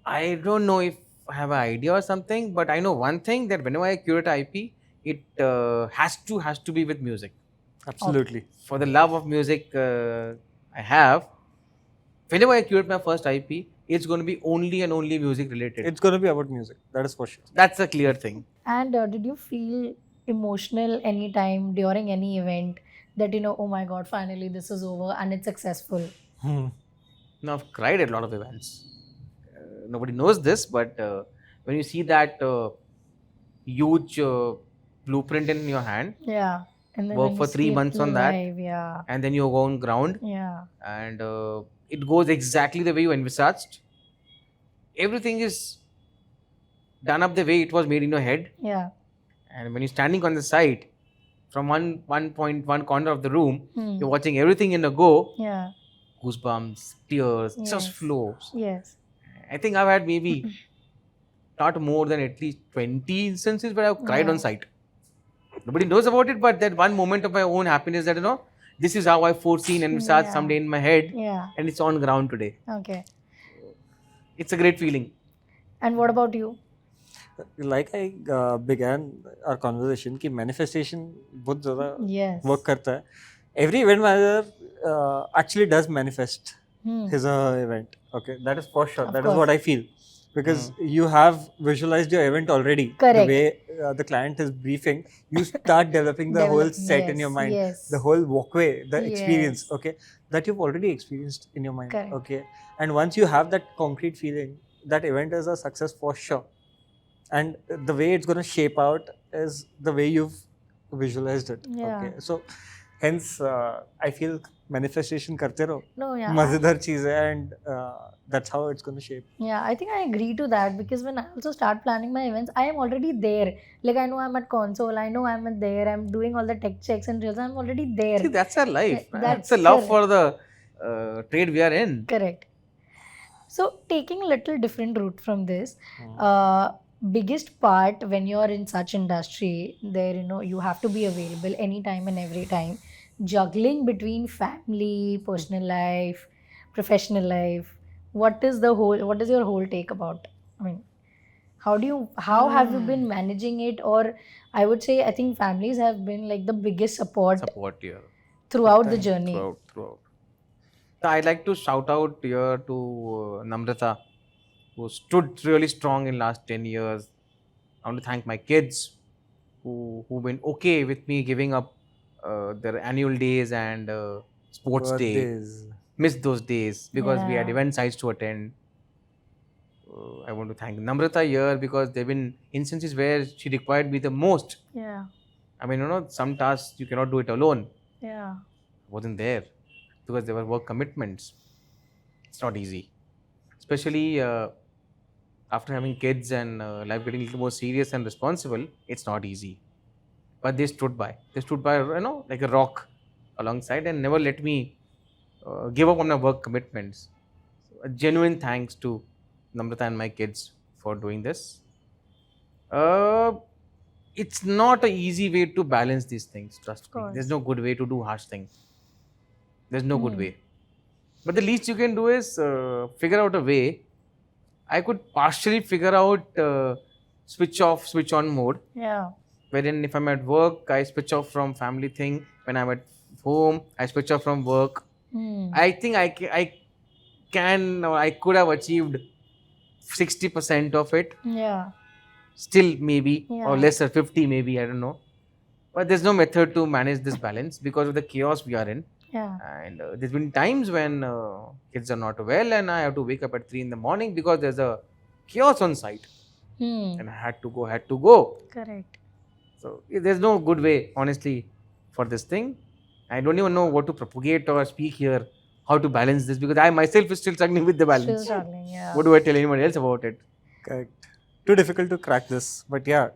I don't know if I have an idea or something, but I know one thing that whenever I curate IP, it has to be with music. Absolutely. For the love of music I have, whenever I curate my first IP, it's going to be only and only music related. It's going to be about music. That is for sure. That's a clear thing. and did you feel emotional anytime during any event that oh my god, finally this is over and it's successful? Now, I've cried at a lot of events. Nobody knows this, but when you see that huge blueprint in your hand, Yeah. And then Work when you for 3 see it months on that. live, yeah. and then you go on ground, Yeah. and it goes exactly the way you envisaged. Everything is done up the way it was made in your head. Yeah. And when you're standing on the side, from one corner of the room, Hmm. you're watching everything in a go. Yeah. Goosebumps, tears, just Yes. flows. Yes. I think I've had maybe not more than at least 20 instances where I've cried Yeah. on site. Nobody knows about it, but that one moment of my own happiness that this is how I foreseen and envisaged Yeah. someday in my head, Yeah. and it's on ground today. Okay. It's a great feeling. And what about you? Like I began our conversation कि manifestation बहुत ज़्यादा Yes. work करता है. Every event manager actually does manifest Hmm. his event. Okay, that is for sure. Of That is course. what I feel. Because you have visualized your event already. Correct. The way the client is briefing, you start developing the whole set in your Yes, mind. yes. The whole walkway, the experience, Yes. okay, that you've already experienced in your mind. Correct. Okay. And once you have that concrete feeling, that event is a success for sure. And the way it's going to shape out is the way you've visualized it. Yeah. Okay. So hence I feel manifestation karte raho. No, yeah. मजेदार चीज है and that's how it's going to shape. Yeah, I think I agree to that because when I also start planning my events, I am already there. Like I know I'm at console, I know I'm at there, I'm doing all the tech checks and drills, I'm already there. See, that's our life. Yeah, man. that's That's a love correct. for the trade we are in. Correct. So taking a little different route from this, biggest part when you're in such industry, there you have to be available anytime and every time, juggling between family, personal life, professional life. What is your whole take about? I mean, how have you been managing it? Or I would say I think families have been like the biggest support Support here. throughout the journey. Throughout. So I'd like to shout out here to Namrata, who stood really strong in last 10 years. I want to thank my kids who've been okay with me giving up their annual days and sports day. Birthdays. Missed those days because we had Yeah. event sites to attend. I want to thank Namrata here because there have been instances where she required me the most. Yeah. I mean, some tasks you cannot do it alone. Yeah. Wasn't there because there were work commitments. It's not easy, especially after having kids and life getting a little more serious and responsible. It's not easy, but they stood by. They stood by, like a rock alongside, and never let me give up on my work commitments. So a genuine thanks to Namrata and my kids for doing this. Uh, it's not an easy way to balance these things. Trust me. There's course. no good way to do harsh things. There's no good Hmm. way. But the least you can do is figure out a way. I could partially figure out switch off, switch on mode. Yeah. Wherein if I'm at work, I switch off from family thing. When I'm at home, I switch off from work. Hmm. I think I can or I could have achieved 60% of it. Yeah. Still maybe or Yeah. lesser, 50 maybe, I don't know. But there's no method to manage this balance because of the chaos we are in. Yeah. And there's been times when kids are not well and I have to wake up at 3 in the morning because there's a chaos on site Hmm. and I had to go. Correct. So there's no good way, honestly, for this thing. I don't even know what to propagate or speak here, how to balance this because I myself is still struggling with the Still balance. struggling. Yeah. What do I tell anyone else about it? Correct. Too difficult to crack this, but yeah,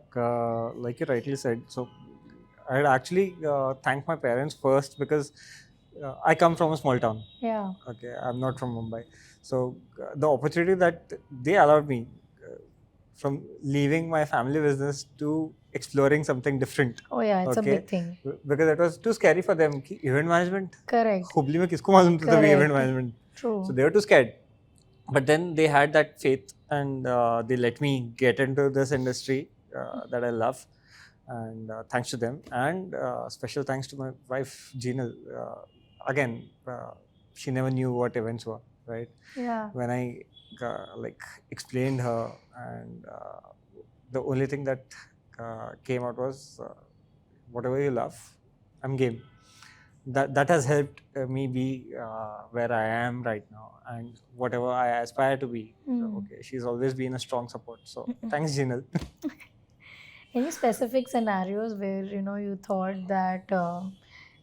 like you rightly said. So I'd actually thank my parents first because I come from a small town. Yeah. Okay, I'm not from Mumbai. So the opportunity that they allowed me from leaving my family business to exploring something different. Oh yeah, it's a Okay. big thing. Because it was too scary for them. कि event management, Correct. Hubli में किसको मालूम था तभी event Correct. management. True. So they were too scared. But then they had that faith and they let me get into this industry that I love. And thanks to them. And special thanks to my wife, Jeanal. Again, she never knew what events were, right? Yeah. When I explained her, and the only thing that came out was whatever you love, I'm game. That has helped me be where I am right now and whatever I aspire to be. Mm. Okay, she's always been a strong support. So thanks, Jinal. Any specific scenarios where you thought that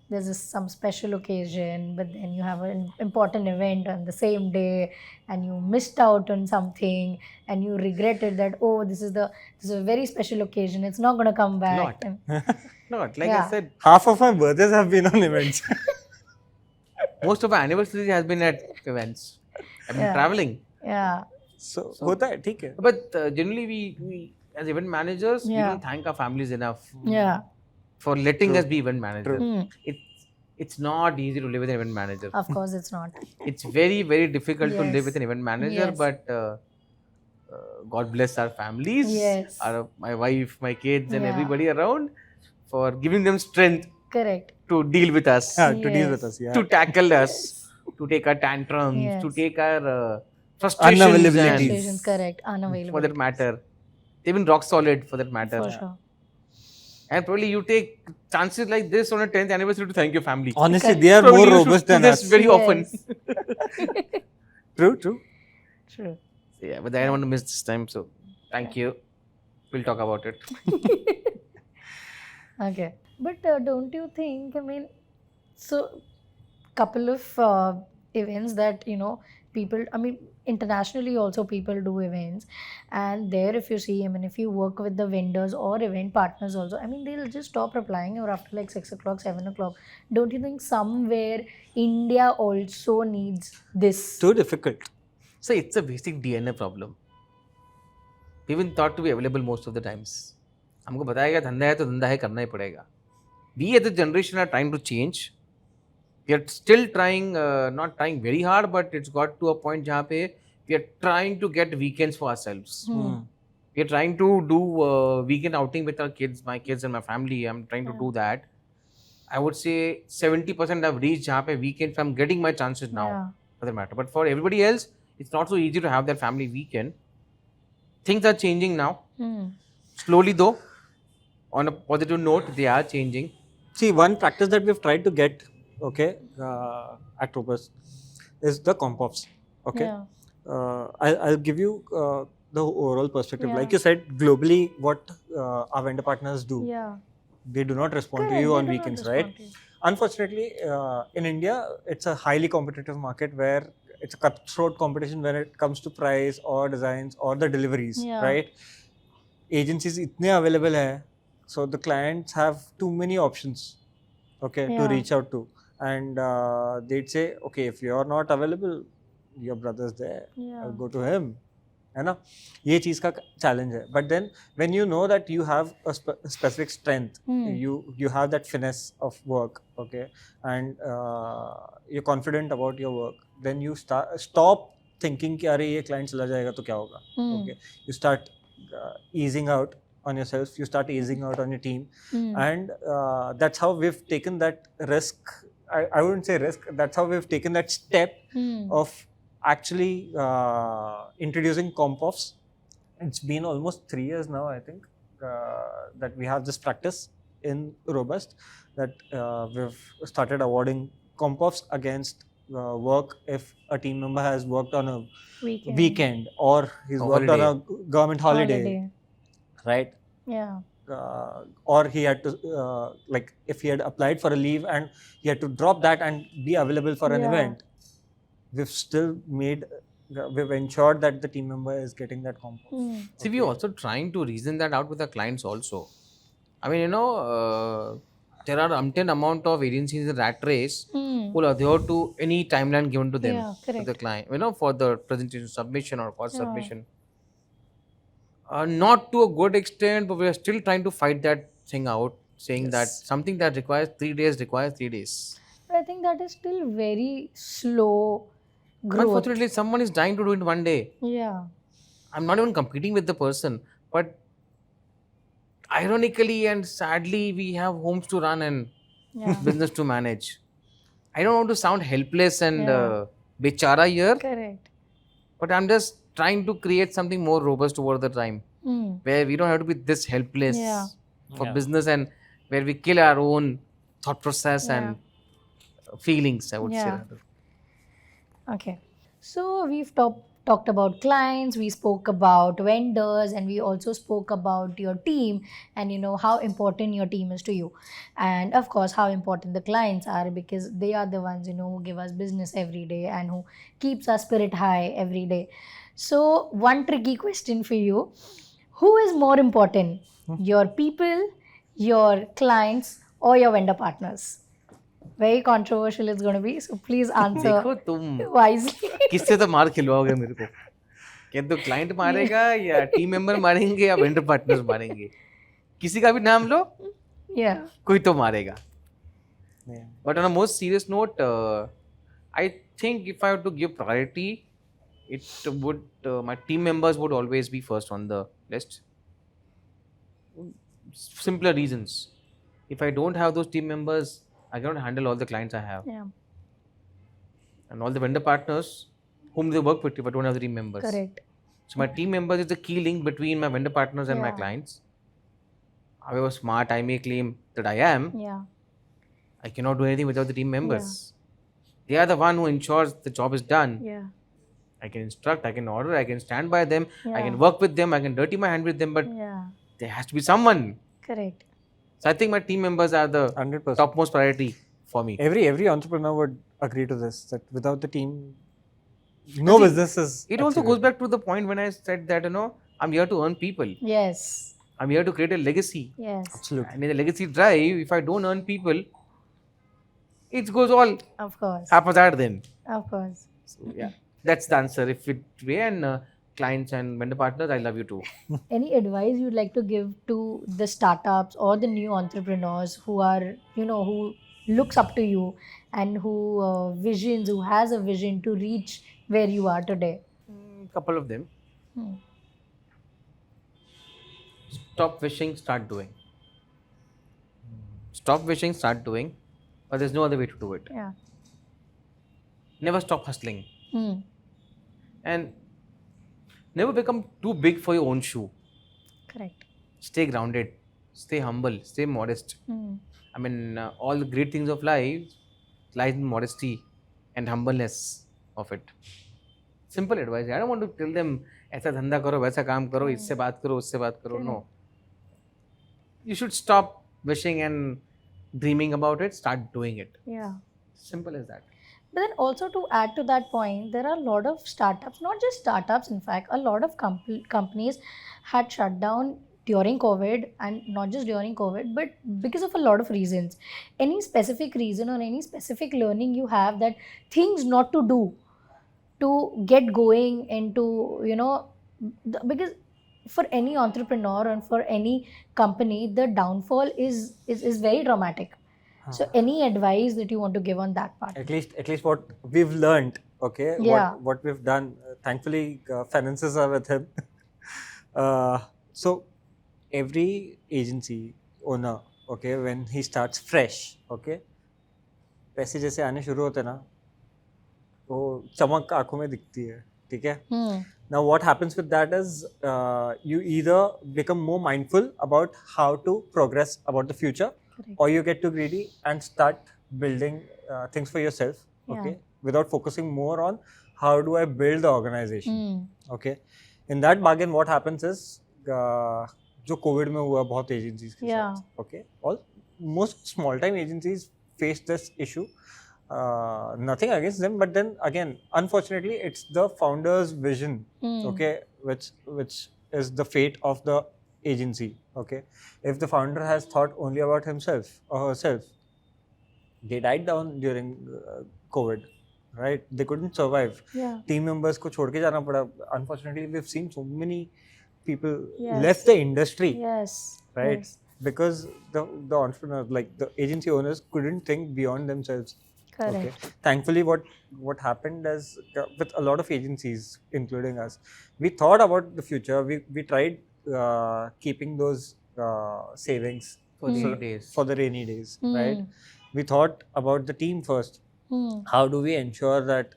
there's some special occasion, but then you have an important event on the same day, and you missed out on something, and you regretted that, oh, this is a very special occasion. It's not gonna come back. Lot. And- Not like Yeah. I said, Half of my birthdays have been on events. most of our anniversary has been at events. I've been Yeah. traveling. yeah. So होता है ठीक है. But generally, we as event managers, we Yeah. don't thank our families enough Yeah. for letting True. us be event managers. True. Hmm. It's not easy to live with an event manager. Of course, it's not. It's very, very difficult to live Yes. with an event manager. Yes. But God bless our families, Yes. my wife, my kids, and Yeah. everybody around for giving them strength Correct. to deal with us, Yeah, to deal Yes. with us. Yeah. to tackle us, to take our tantrums, to Yes. take our frustrations, Unavailabilities. Frustrations, correct. and Unavailable. for that matter. They've been rock solid for that matter. For sure. And probably you take chances like this on a 10th anniversary to thank your family. Honestly, Correct. they are Probably more you should robust do than this us. very Yes. often. True, true. True. Yeah, but I don't want to miss this time, so thank you. We'll talk about it. Okay. But don't you think, I mean, so couple of events that, people, I mean, internationally also people do events. And there, if you see, I mean, if you work with the vendors or event partners also, I mean, they'll just stop replying or after like 6 o'clock, 7 o'clock. Don't you think somewhere India also needs this? Too difficult. So it's a basic DNA problem. We've been thought to be available most of the times. हमको बताया गया धंधा है तो धंधा है करना ही पड़ेगा. We as a generation are trying to change. We are still trying, not trying very hard, but it's got to a point जहाँ पे we are trying to get weekends for ourselves. Hmm. We are trying to do weekend outing with our kids, my kids and my family. I'm trying to Yeah. do that. I would say 70% I've reached जहाँ पे weekends I'm getting my chances now. Yeah. For that matter. But for everybody else, it's not so easy to have that family weekend. Things are changing now. Hmm. Slowly though. On a positive note, they are changing. See, one practice that we've tried to get, okay, at Tropus is the comp-ops. Okay. Yeah. I'll give you the overall perspective. Yeah. Like you said, globally, what our vendor partners do, Yeah. they do not respond Correct, to you they on do not weekends, respond right? to you. Unfortunately, in India, it's a highly competitive market where it's a cutthroat competition when it comes to price or designs or the deliveries, Yeah. right? Agencies इतने available है, So the clients have too many options, okay, to Yeah. reach out to, and they'd say, okay, if you're not available, your brother's there. Yeah. I'll go to him. है ना, ये चीज़ का challenge है. But then when you know that you have a specific strength, you have that finesse of work, okay, and you're confident about your work, then you stop thinking कि अरे ये client चला जाएगा तो क्या होगा, okay, you start easing out on yourself, you start easing out on your team, and that's how we've taken that risk. I wouldn't say risk, that's how we've taken that step of actually introducing comp-offs. It's been almost 3 years now, I think, that we have this practice in Robust, that we've started awarding comp-offs against work if a team member has worked on a weekend or he's worked on a government holiday. Right? Yeah. Or he had to, like, if he had applied for a leave and he had to drop that and be available for an event, we've still we've ensured that the team member is getting that comp. See, we're also trying to reason that out with our clients also. I mean, there are umpteen amount of agencies in the rat race who will adhere to any timeline given to them, to the client, for the presentation submission or cost submission. Not to a good extent, but we are still trying to fight that thing out, saying that something that requires 3 days requires 3 days. But I think that is still very slow growth. Unfortunately, someone is dying to do it one day. Yeah. I'm not even competing with the person, but ironically and sadly, we have homes to run and business to manage. I don't want to sound helpless and bechara here. Correct. But I'm just trying to create something more robust over the time, where we don't have to be this helpless for business, and where we kill our own thought process and feelings, I would say rather. Okay. So we've talked about clients, we spoke about vendors, and we also spoke about your team and how important your team is to you, and of course how important the clients are, because they are the ones who give us business every day and who keeps our spirit high every day. So one tricky question for you: who is more important, your people, your clients, or your vendor partners? Very controversial it's going to be, so please answer देखो तुम wisely. किससे तो मार खिलवाओगे मेरे को, क्या तो client मारेगा या टीम मेंबर मारेंगे या वेंडर पार्टनर्स मारेंगे, किसी का भी नाम लो, कोई तो मारेगा. But on a most serious note, I think if I have to give priority, it would my team members would always be first on the list. Simpler reasons. If I don't have those team members, I cannot handle all the clients I have. And all the vendor partners whom they work with if I don't have the team members. Correct. So my team members is the key link between my vendor partners and my clients. However smart I may claim that I am, I cannot do anything without the team members. They are the one who ensures the job is done. I can instruct, I can order, I can stand by them, I can work with them, I can dirty my hand with them, but there has to be someone. Correct. So I think my team members are the 100%. topmost priority for me. Every entrepreneur would agree to this, that without the team, no business is. It also goes back to the point when I said that I'm here to earn people. Yes. I'm here to create a legacy. Yes. Absolutely. And in the legacy drive, if I don't earn people, it goes all Of course. haphazard then. Of course. So yeah, that's the answer. If it and clients and vendor partners, I love you too. Any advice you'd like to give to the startups or the new entrepreneurs who are, who looks up to you and who has a vision to reach where you are today? Couple of them. Stop wishing, start doing. Stop wishing, start doing. But there's no other way to do it. Yeah. Never stop hustling. And never become too big for your own shoe. Correct. Stay grounded. Stay humble. Stay modest. I mean, all the great things of life lies in modesty and humbleness of it. Simple advice. I don't want to tell them, ऐसा धंधा करो, वैसा काम करो, इससे बात करो, उससे बात करो. No. You should stop wishing and dreaming about it. Start doing it. Yeah. Simple as that. But then also to add to that point, there are a lot of startups, not just startups, in fact, a lot of companies had shut down during COVID, and not just during COVID, but because of a lot of reasons. Any specific reason or any specific learning you have, that things not to do to get going into, because for any entrepreneur and for any company, the downfall is very dramatic. So any advice that you want to give on that part? At least what we've learned, okay, Yeah. what we've done. Thankfully, finances are with him. So every agency owner, okay, when he starts fresh, okay, पैसे जैसे आने शुरू होते हैं ना, वो चमक आंखों में दिखती है, ठीक है? Now what happens with that is you either become more mindful about how to progress about the future, Correct. or you get too greedy and start building things for yourself, okay, without focusing more on how do I build the organization, okay. In that bargain what happens is जो Covid में हुआ बहुत agencies के साथ, okay, all most small time agencies face this issue. Nothing against them, but then again, unfortunately, it's the founder's vision, okay, which is the fate of the agency, okay. If the founder has thought only about himself or herself, they died down during COVID, right? They couldn't survive. Yeah. Team members को छोड़ के जाना पड़ा. Unfortunately, we've seen so many people Yes. left the industry, Yes. right? Yes. Because the entrepreneurs, like the agency owners, couldn't think beyond themselves. Correct. Okay. Thankfully, what happened is with a lot of agencies, including us, we thought about the future. We tried keeping those savings For the days. for the rainy days, right? We thought about the team first. How do we ensure that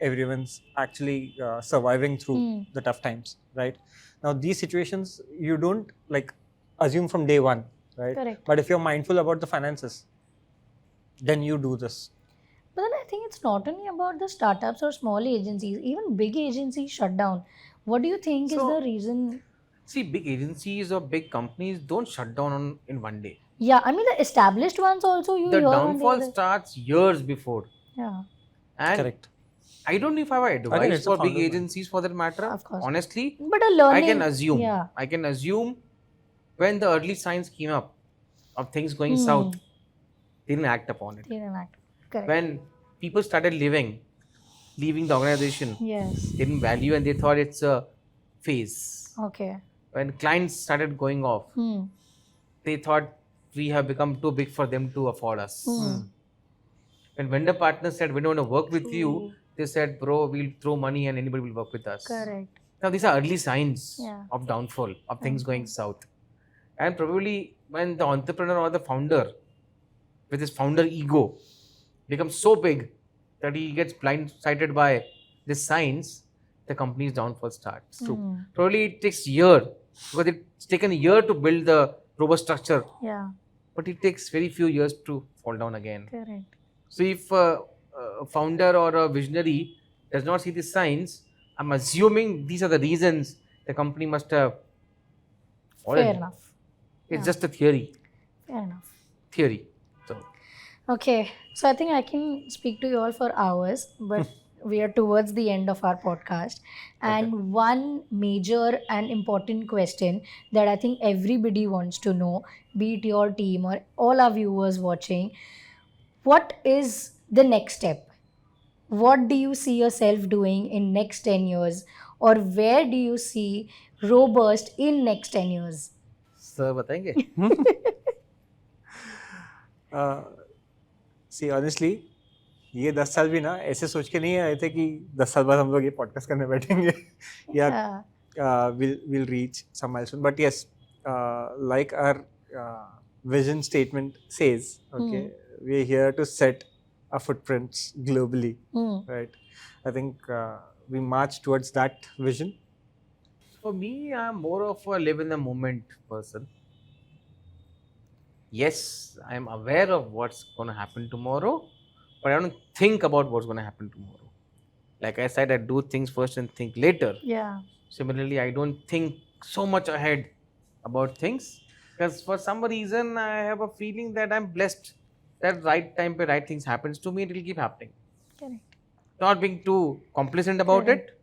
everyone's actually surviving through the tough times, right? Now, these situations you don't like assume from day one, right? Correct. But if you're mindful about the finances, then you do this. But then I think it's not only about the startups or small agencies, even big agencies shut down. What do you think is So- the reason? See, big agencies or big companies don't shut down in one day. Yeah, I mean the established ones also you The hear on downfall other- starts years before. Yeah, And Correct. I don't know if I have Again, advice it's a for big founder mind. agencies for that matter. Of course. Honestly, but a learning. I can assume. Yeah. I can assume when the early signs came up of things going south, they didn't act upon it. They didn't act. Correct. When people started leaving the organization, Yes. they didn't value and they thought it's a phase. Okay. When clients started going off, they thought we have become too big for them to afford us. When vendor partners said we don't want to work with you, they said, bro, we'll throw money and anybody will work with us. Correct. Now these are early signs Yeah. of downfall, of things going south. And probably when the entrepreneur or the founder with his founder ego becomes so big that he gets blindsided by these signs, the company's downfall starts. Probably it takes a year because it's taken a year to build the robust structure, Yeah. but it takes very few years to fall down again. Correct. So if a founder or a visionary does not see these signs, I'm assuming these are the reasons the company must have fallen. Fair enough. It's just a theory. Fair enough. Theory. So Okay, so I think I can speak to you all for hours, but we are towards the end of our podcast. And one major and important question that I think everybody wants to know, be it your team or all our viewers watching, what is the next step? What do you see yourself doing in next 10 years? Or where do you see Robust in next 10 years? sir, बताएंगे? See, honestly, ये 10 साल भी ना ऐसे सोच के नहीं आए थे कि 10 साल बाद हम लोग ये पॉडकास्ट करने बैठेंगे या we'll reach some milestone. But yes, like our vision statement says, okay, we're here to set our footprints globally, right? I think we march towards that vision. For me, I'm more of a live in the moment person. Yes, I'm aware of what's going to happen tomorrow, but I don't think about what's going to happen tomorrow. Like I said, I do things first and think later. Yeah. Similarly, I don't think so much ahead about things because for some reason I have a feeling that I'm blessed that right time by right things happens to me, it will keep happening. Correct. Not being too complacent about it,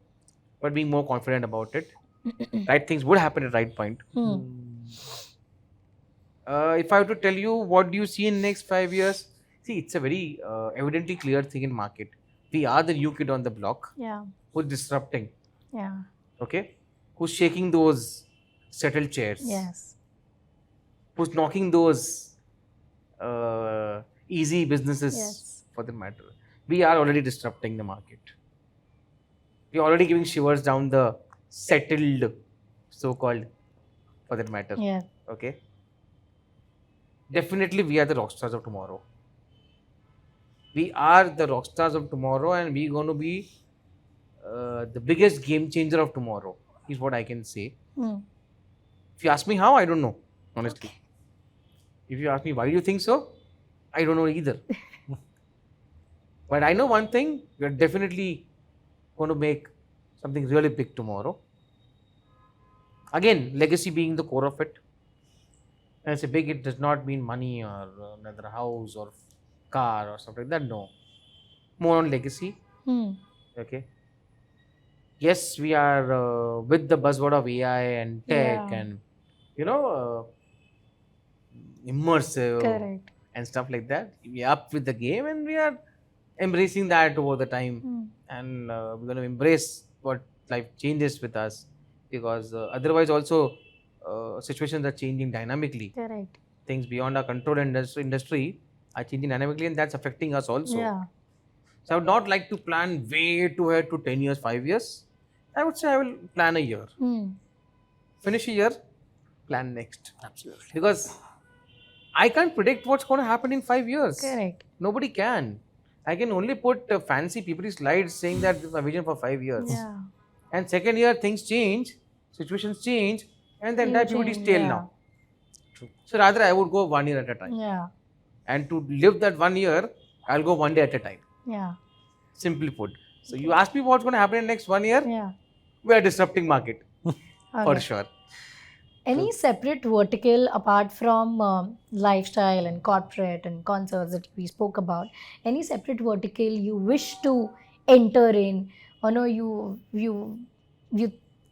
but being more confident about it. Right things would happen at right point. If I have to tell you what do you see in next 5 years, see, it's a very evidently clear thing in market. We are the new kid on the block Yeah. who's disrupting, Yeah. okay? Who's shaking those settled chairs, Yes. who's knocking those easy businesses Yes. for the matter. We are already disrupting the market. We're already giving shivers down the settled, so-called, for that matter. Yeah. Okay. Definitely, we are the rock stars of tomorrow. We are the rock stars of tomorrow, and we're going to be the biggest game changer of tomorrow, is what I can say. Hmm. If you ask me how, I don't know, honestly. If you ask me why do you think so, I don't know either. But I know one thing, we're definitely going to make something really big tomorrow. Again, legacy being the core of it. When I say big, it does not mean money or another house or car or something like that. No. More on legacy. Hmm. Okay. Yes, we are with the buzzword of AI and tech Yeah. and, you know, immersive Correct. and stuff like that. We are up with the game and we are embracing that over the time. Hmm. And we're going to embrace what life changes with us, because otherwise also situations are changing dynamically. Correct. Things beyond our control industry are changing dynamically, and that's affecting us also. Yeah. So I would not like to plan way too ahead to 10 years, 5 years. I would say I will plan a year. Hmm. Finish a year, plan next. Absolutely. Because I can't predict what's going to happen in 5 years. Correct. Nobody can. I can only put fancy people slides saying that this is my vision for 5 years. Yeah. And second year, things change, situations change, and the You entire PPT is change, stale yeah. now. So rather, I would go 1 year at a time. Yeah. And to live that 1 year, I'll go 1 day at a time. Yeah. Simply put. So you ask me what's going to happen in next 1 year, Yeah. we are disrupting market for Okay. sure. Any separate vertical apart from lifestyle and corporate and concerts that we spoke about? Any separate vertical you wish to enter in? Or no, you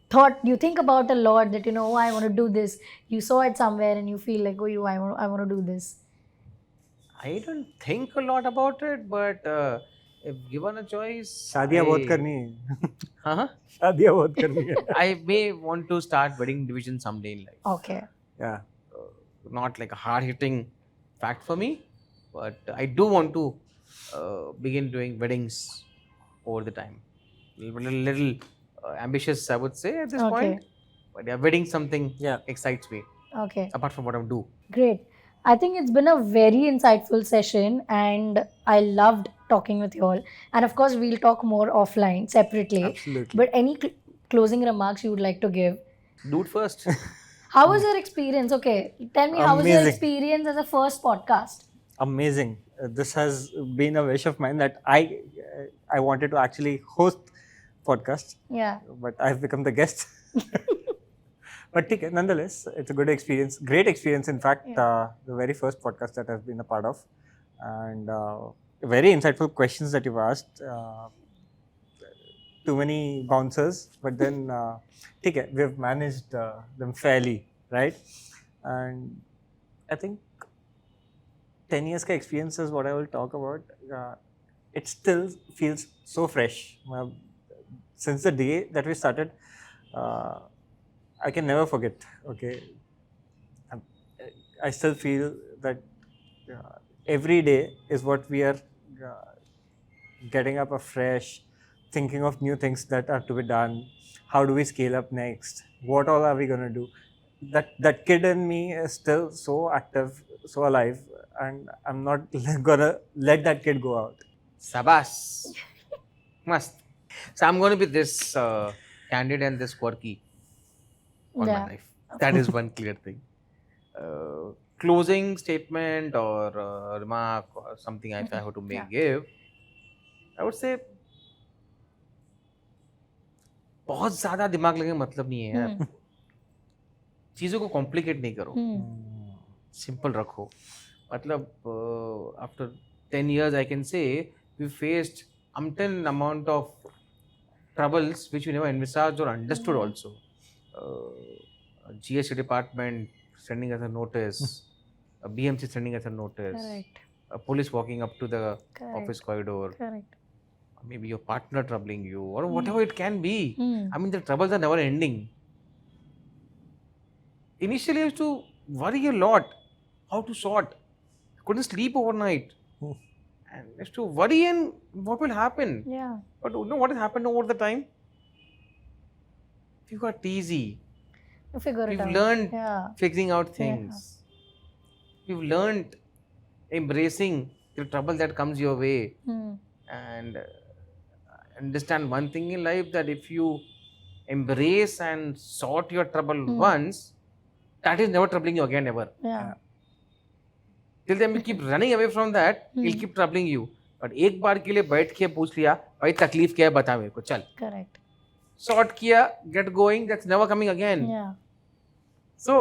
thought, you think about a lot that, oh, I want to do this. You saw it somewhere and you feel like, oh, I want to do this. I don't think a lot about it, but if given a choice, शादियाँ बहुत करनी है Huh? शादियाँ बहुत करनी है I may want to start wedding division someday in life. Okay. yeah Not like a hard hitting fact for me, but I do want to begin doing weddings over the time. Little ambitious, I would say, at this Okay. point. But yeah, wedding something Yeah. excites me Okay. apart from what I do. Great. I think it's been a very insightful session and I loved talking with you all. And of course, we'll talk more offline separately. absolutely But any closing remarks you would like to give? Do it first. How was your experience? Okay, tell me, how was your Amazing. experience as a first podcast? amazing. This has been a wish of mine that I wanted to actually host podcast, Yeah. but I've become the guest. But okay, nonetheless, it's a good experience, great experience. In fact, the very first podcast that I've been a part of, and very insightful questions that you've asked. Too many bouncers, but then okay, we've managed them fairly, right? And I think 10 years ka experience is what I will talk about. It still feels so fresh. Since the day that we started, I can never forget. Okay, I still feel that every day is what we are getting up afresh, thinking of new things that are to be done. How do we scale up next? What all are we going to do? That kid in me is still so active, so alive, and I'm not gonna let that kid go out. Sabas. Must. So I'm going to be this candid and this quirky on Yeah. my life. That is one clear thing. Closing statement or remark or something if I have to give, I would say बहुत ज़्यादा दिमाग लगे मतलब नहीं है यार. चीज़ों को कॉम्प्लिकेट नहीं करो, सिंपल रखो. मतलब after 10 years I can say we faced umpteen amount of troubles which we never envisaged or understood also. GST department sending us a notice, a BMC sending us a notice, Correct. a police walking up to the Correct. office corridor, Correct. maybe your partner troubling you, or whatever it can be. Hmm. I mean, the troubles are never ending. Initially, I used to worry a lot how to sort. Couldn't sleep overnight. Hmm. And I used to worry and what will happen. Yeah. But you know what has happened over the time? We got easy. You figure We've it out. learned Yeah. fixing out things. We've learned embracing the trouble that comes your way. Hmm. And understand one thing in life, that if you embrace and sort your trouble once, that is never troubling you again ever. Yeah. Till then you keep running away from that, it'll keep troubling you. But एक बार के लिए बैठ के पूछ लिया, भाई तकलीफ क्या है बता मेरे को, चल. Correct. Sort किया, get going, that's never coming again. Yeah. So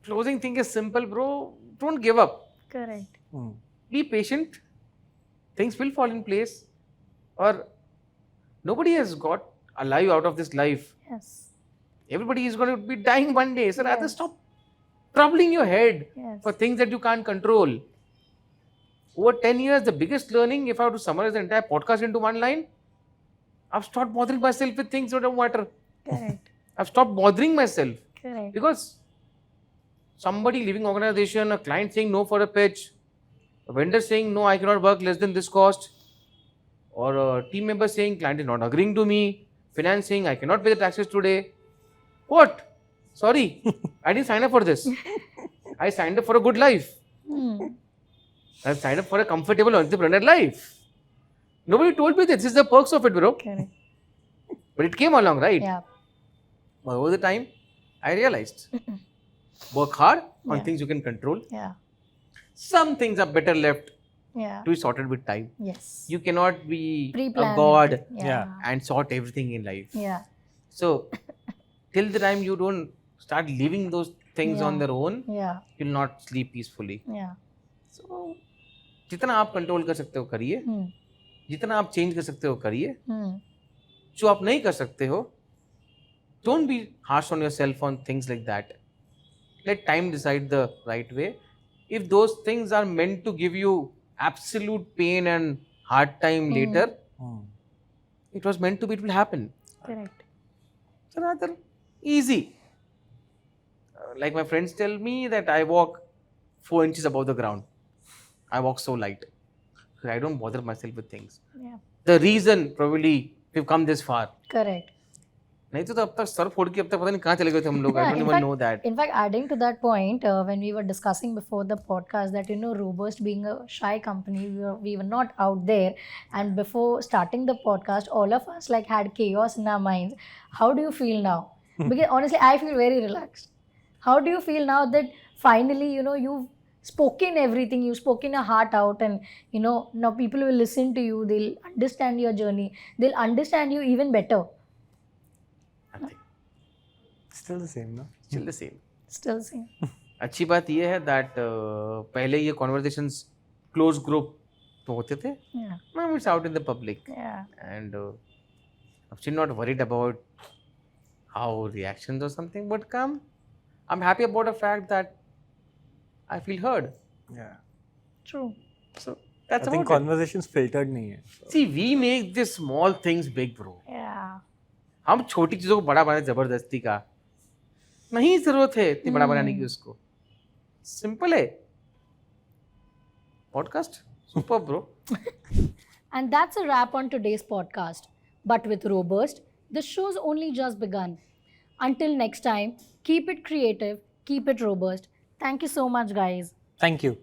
closing thing is simple, bro. Don't give up. Correct. Be patient. Things will fall in place. Or nobody has got alive out of this life. Yes. Everybody is going to be dying one day. So rather Yes. stop troubling your head Yes. for things that you can't control. Over 10 years, the biggest learning, if I were to summarize the entire podcast into one line, I've stopped bothering myself with things that don't matter. Correct. I've stopped bothering myself. Correct. Because somebody leaving organization, a client saying no for a pitch, a vendor saying no, I cannot work less than this cost, or a team member saying client is not agreeing to me, finance saying I cannot pay the taxes today. What? Sorry, I didn't sign up for this. I signed up for a good life. Hmm. I signed up for a comfortable entrepreneur life. Nobody told me this is the perks of it, bro. Correct. But it came along, right? Yeah. But over the time, I realized work hard on Yeah. things you can control. Yeah. Some things are better left Yeah. to be sorted with time. Yes. You cannot be a Pre-plan god everything. Yeah. and sort everything in life. Yeah. So, till the time you don't start leaving those things on Yeah. their own, Yeah. you'll not sleep peacefully. Yeah. So, जितना आप control कर सकते हो करिए, Hmm. जितना आप change कर सकते हो करिए, Hmm. जो आप नहीं कर सकते हो, don't be harsh on yourself on things like that. Let time decide the right way. If those things are meant to give you absolute pain and hard time later, it was meant to be, it will happen. Correct. So rather easy. Like my friends tell me that I walk 4 inches above the ground. I walk so light. So I don't bother myself with things. Yeah. The reason probably we've come this far. Correct. नहीं तो अब तक sir फोड़ के अब तक पता नहीं कहाँ चले गए थे हम लोग. I Yeah, don't in even fact- know that. In fact, adding to that point, when we were discussing before the podcast that Robust being a shy company, we were not out there, and before starting the podcast, all of us like had chaos in our minds. How do you feel now? Because honestly, I feel very relaxed. How do you feel now that finally you've spoken everything, you've spoken your heart out, and now people will listen to you, they'll understand your journey, they'll understand you even better. Nothing. Still the same, no? Still the same. Still same. अच्छी बात ये है that पहले ये conversations close group तो होते थे. Yeah. Now it's out in the public. Yeah. And I'm still not worried about how reactions or something would come. I'm happy about the fact that I feel heard. Yeah. True. So that's I think about it. conversations filtered नहीं है. See, we make these small things big, bro. Yeah. हम छोटी चीजों को बड़ा बनाए जबरदस्ती का नहीं जरूरत है इतनी बड़ा बनाने की उसको. सिंपल है. Podcast, super, bro. And that's a wrap on today's podcast. But with Robust, the show's only just begun. Until next time, keep it creative, keep it robust. Thank you so much, guys. Thank you.